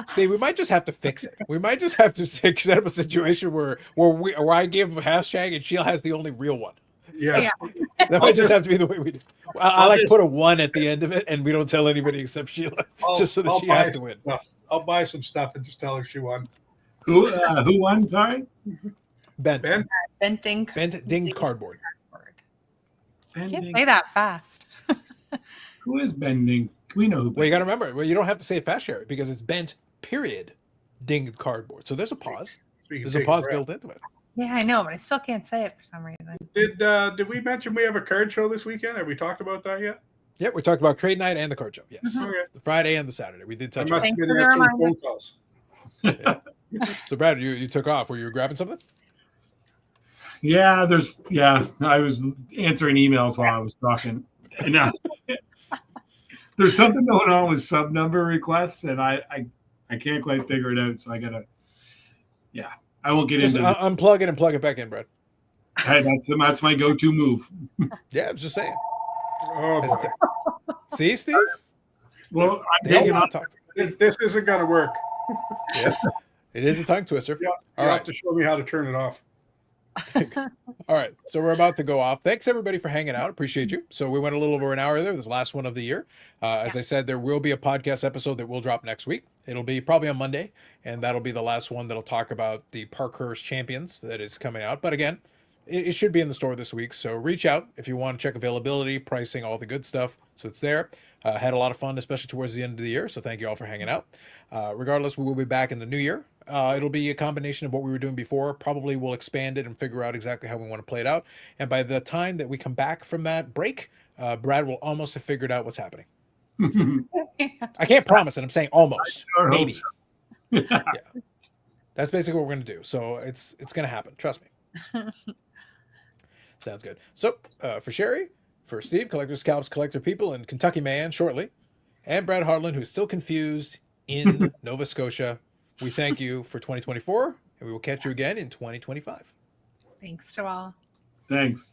Speaker 1: Steve, we might just have to fix it. We might just have to set up a situation where I give a hashtag and Sheila has the only real one.
Speaker 3: Yeah.
Speaker 1: That might just have to be the way we do. I like put a 1 at the end of it, and we don't tell anybody except Sheila, just so that she has to win.
Speaker 3: I'll buy some stuff and just tell her she won.
Speaker 4: Who won? Sorry,
Speaker 1: Bent
Speaker 2: Dinged
Speaker 1: cardboard.
Speaker 2: I can't say that fast.
Speaker 4: Who is bending? We know who.
Speaker 1: Well, you got to remember. Well, you don't have to say it fast, Sherry, because it's bent. Period. Dinged cardboard. So there's a pause. There's a pause built into it.
Speaker 2: Yeah, I know, but I still can't say it for some reason.
Speaker 3: Did we mention we have a card show this weekend? Have we talked about that yet?
Speaker 1: Yeah, we talked about trade night and the card show. Yes,
Speaker 3: Okay.
Speaker 1: The Friday and the Saturday. We did touch
Speaker 3: I
Speaker 1: on
Speaker 3: must
Speaker 1: it.
Speaker 3: have been answering phone calls.
Speaker 1: Yeah. So, Brad, you took off. Were you grabbing something?
Speaker 4: Yeah, I was answering emails while I was talking. And there's something going on with sub number requests, and I can't quite figure it out. So I gotta, I won't get
Speaker 1: Just
Speaker 4: into it.
Speaker 1: unplug it and plug it back in, Brad.
Speaker 4: Hey, that's my go-to move.
Speaker 1: Yeah, I was just saying.
Speaker 3: Oh, boy.
Speaker 1: See, Steve?
Speaker 4: Well, I'm
Speaker 1: They all
Speaker 4: taking
Speaker 1: want
Speaker 4: off.
Speaker 1: to talk.
Speaker 3: This isn't going to work.
Speaker 1: Yeah, it is a tongue twister.
Speaker 3: Yeah,
Speaker 1: All
Speaker 3: you
Speaker 1: right.
Speaker 3: have to show me how to turn it off.
Speaker 1: All right, so we're about to go off. Thanks everybody for hanging out. Appreciate you. So we went a little over an hour there. This is the last one of the year. As I said, there will be a podcast episode that will drop next week. It'll be probably on Monday, and that'll be the last one that'll talk about the Parkhurst Champions that is coming out. But again, it should be in the store this week. So reach out if you want to check availability, pricing, all the good stuff. So it's there. Had a lot of fun, especially towards the end of the year. So thank you all for hanging out. Regardless, we will be back in the new year. It'll be a combination of what we were doing before. Probably we'll expand it and figure out exactly how we want to play it out. And by the time that we come back from that break, Brad will almost have figured out what's happening. I can't promise it. I'm saying almost. Maybe.
Speaker 4: So.
Speaker 1: Yeah. That's basically what we're going to do. So it's going to happen. Trust me. Sounds good. So for Sherry, for Steve, Collector Scalps, Collector People, and Kentucky Man shortly, and Brad Hartland, who's still confused in Nova Scotia, we thank you for 2024, and we will catch you again in 2025.
Speaker 2: Thanks to all.
Speaker 4: Thanks.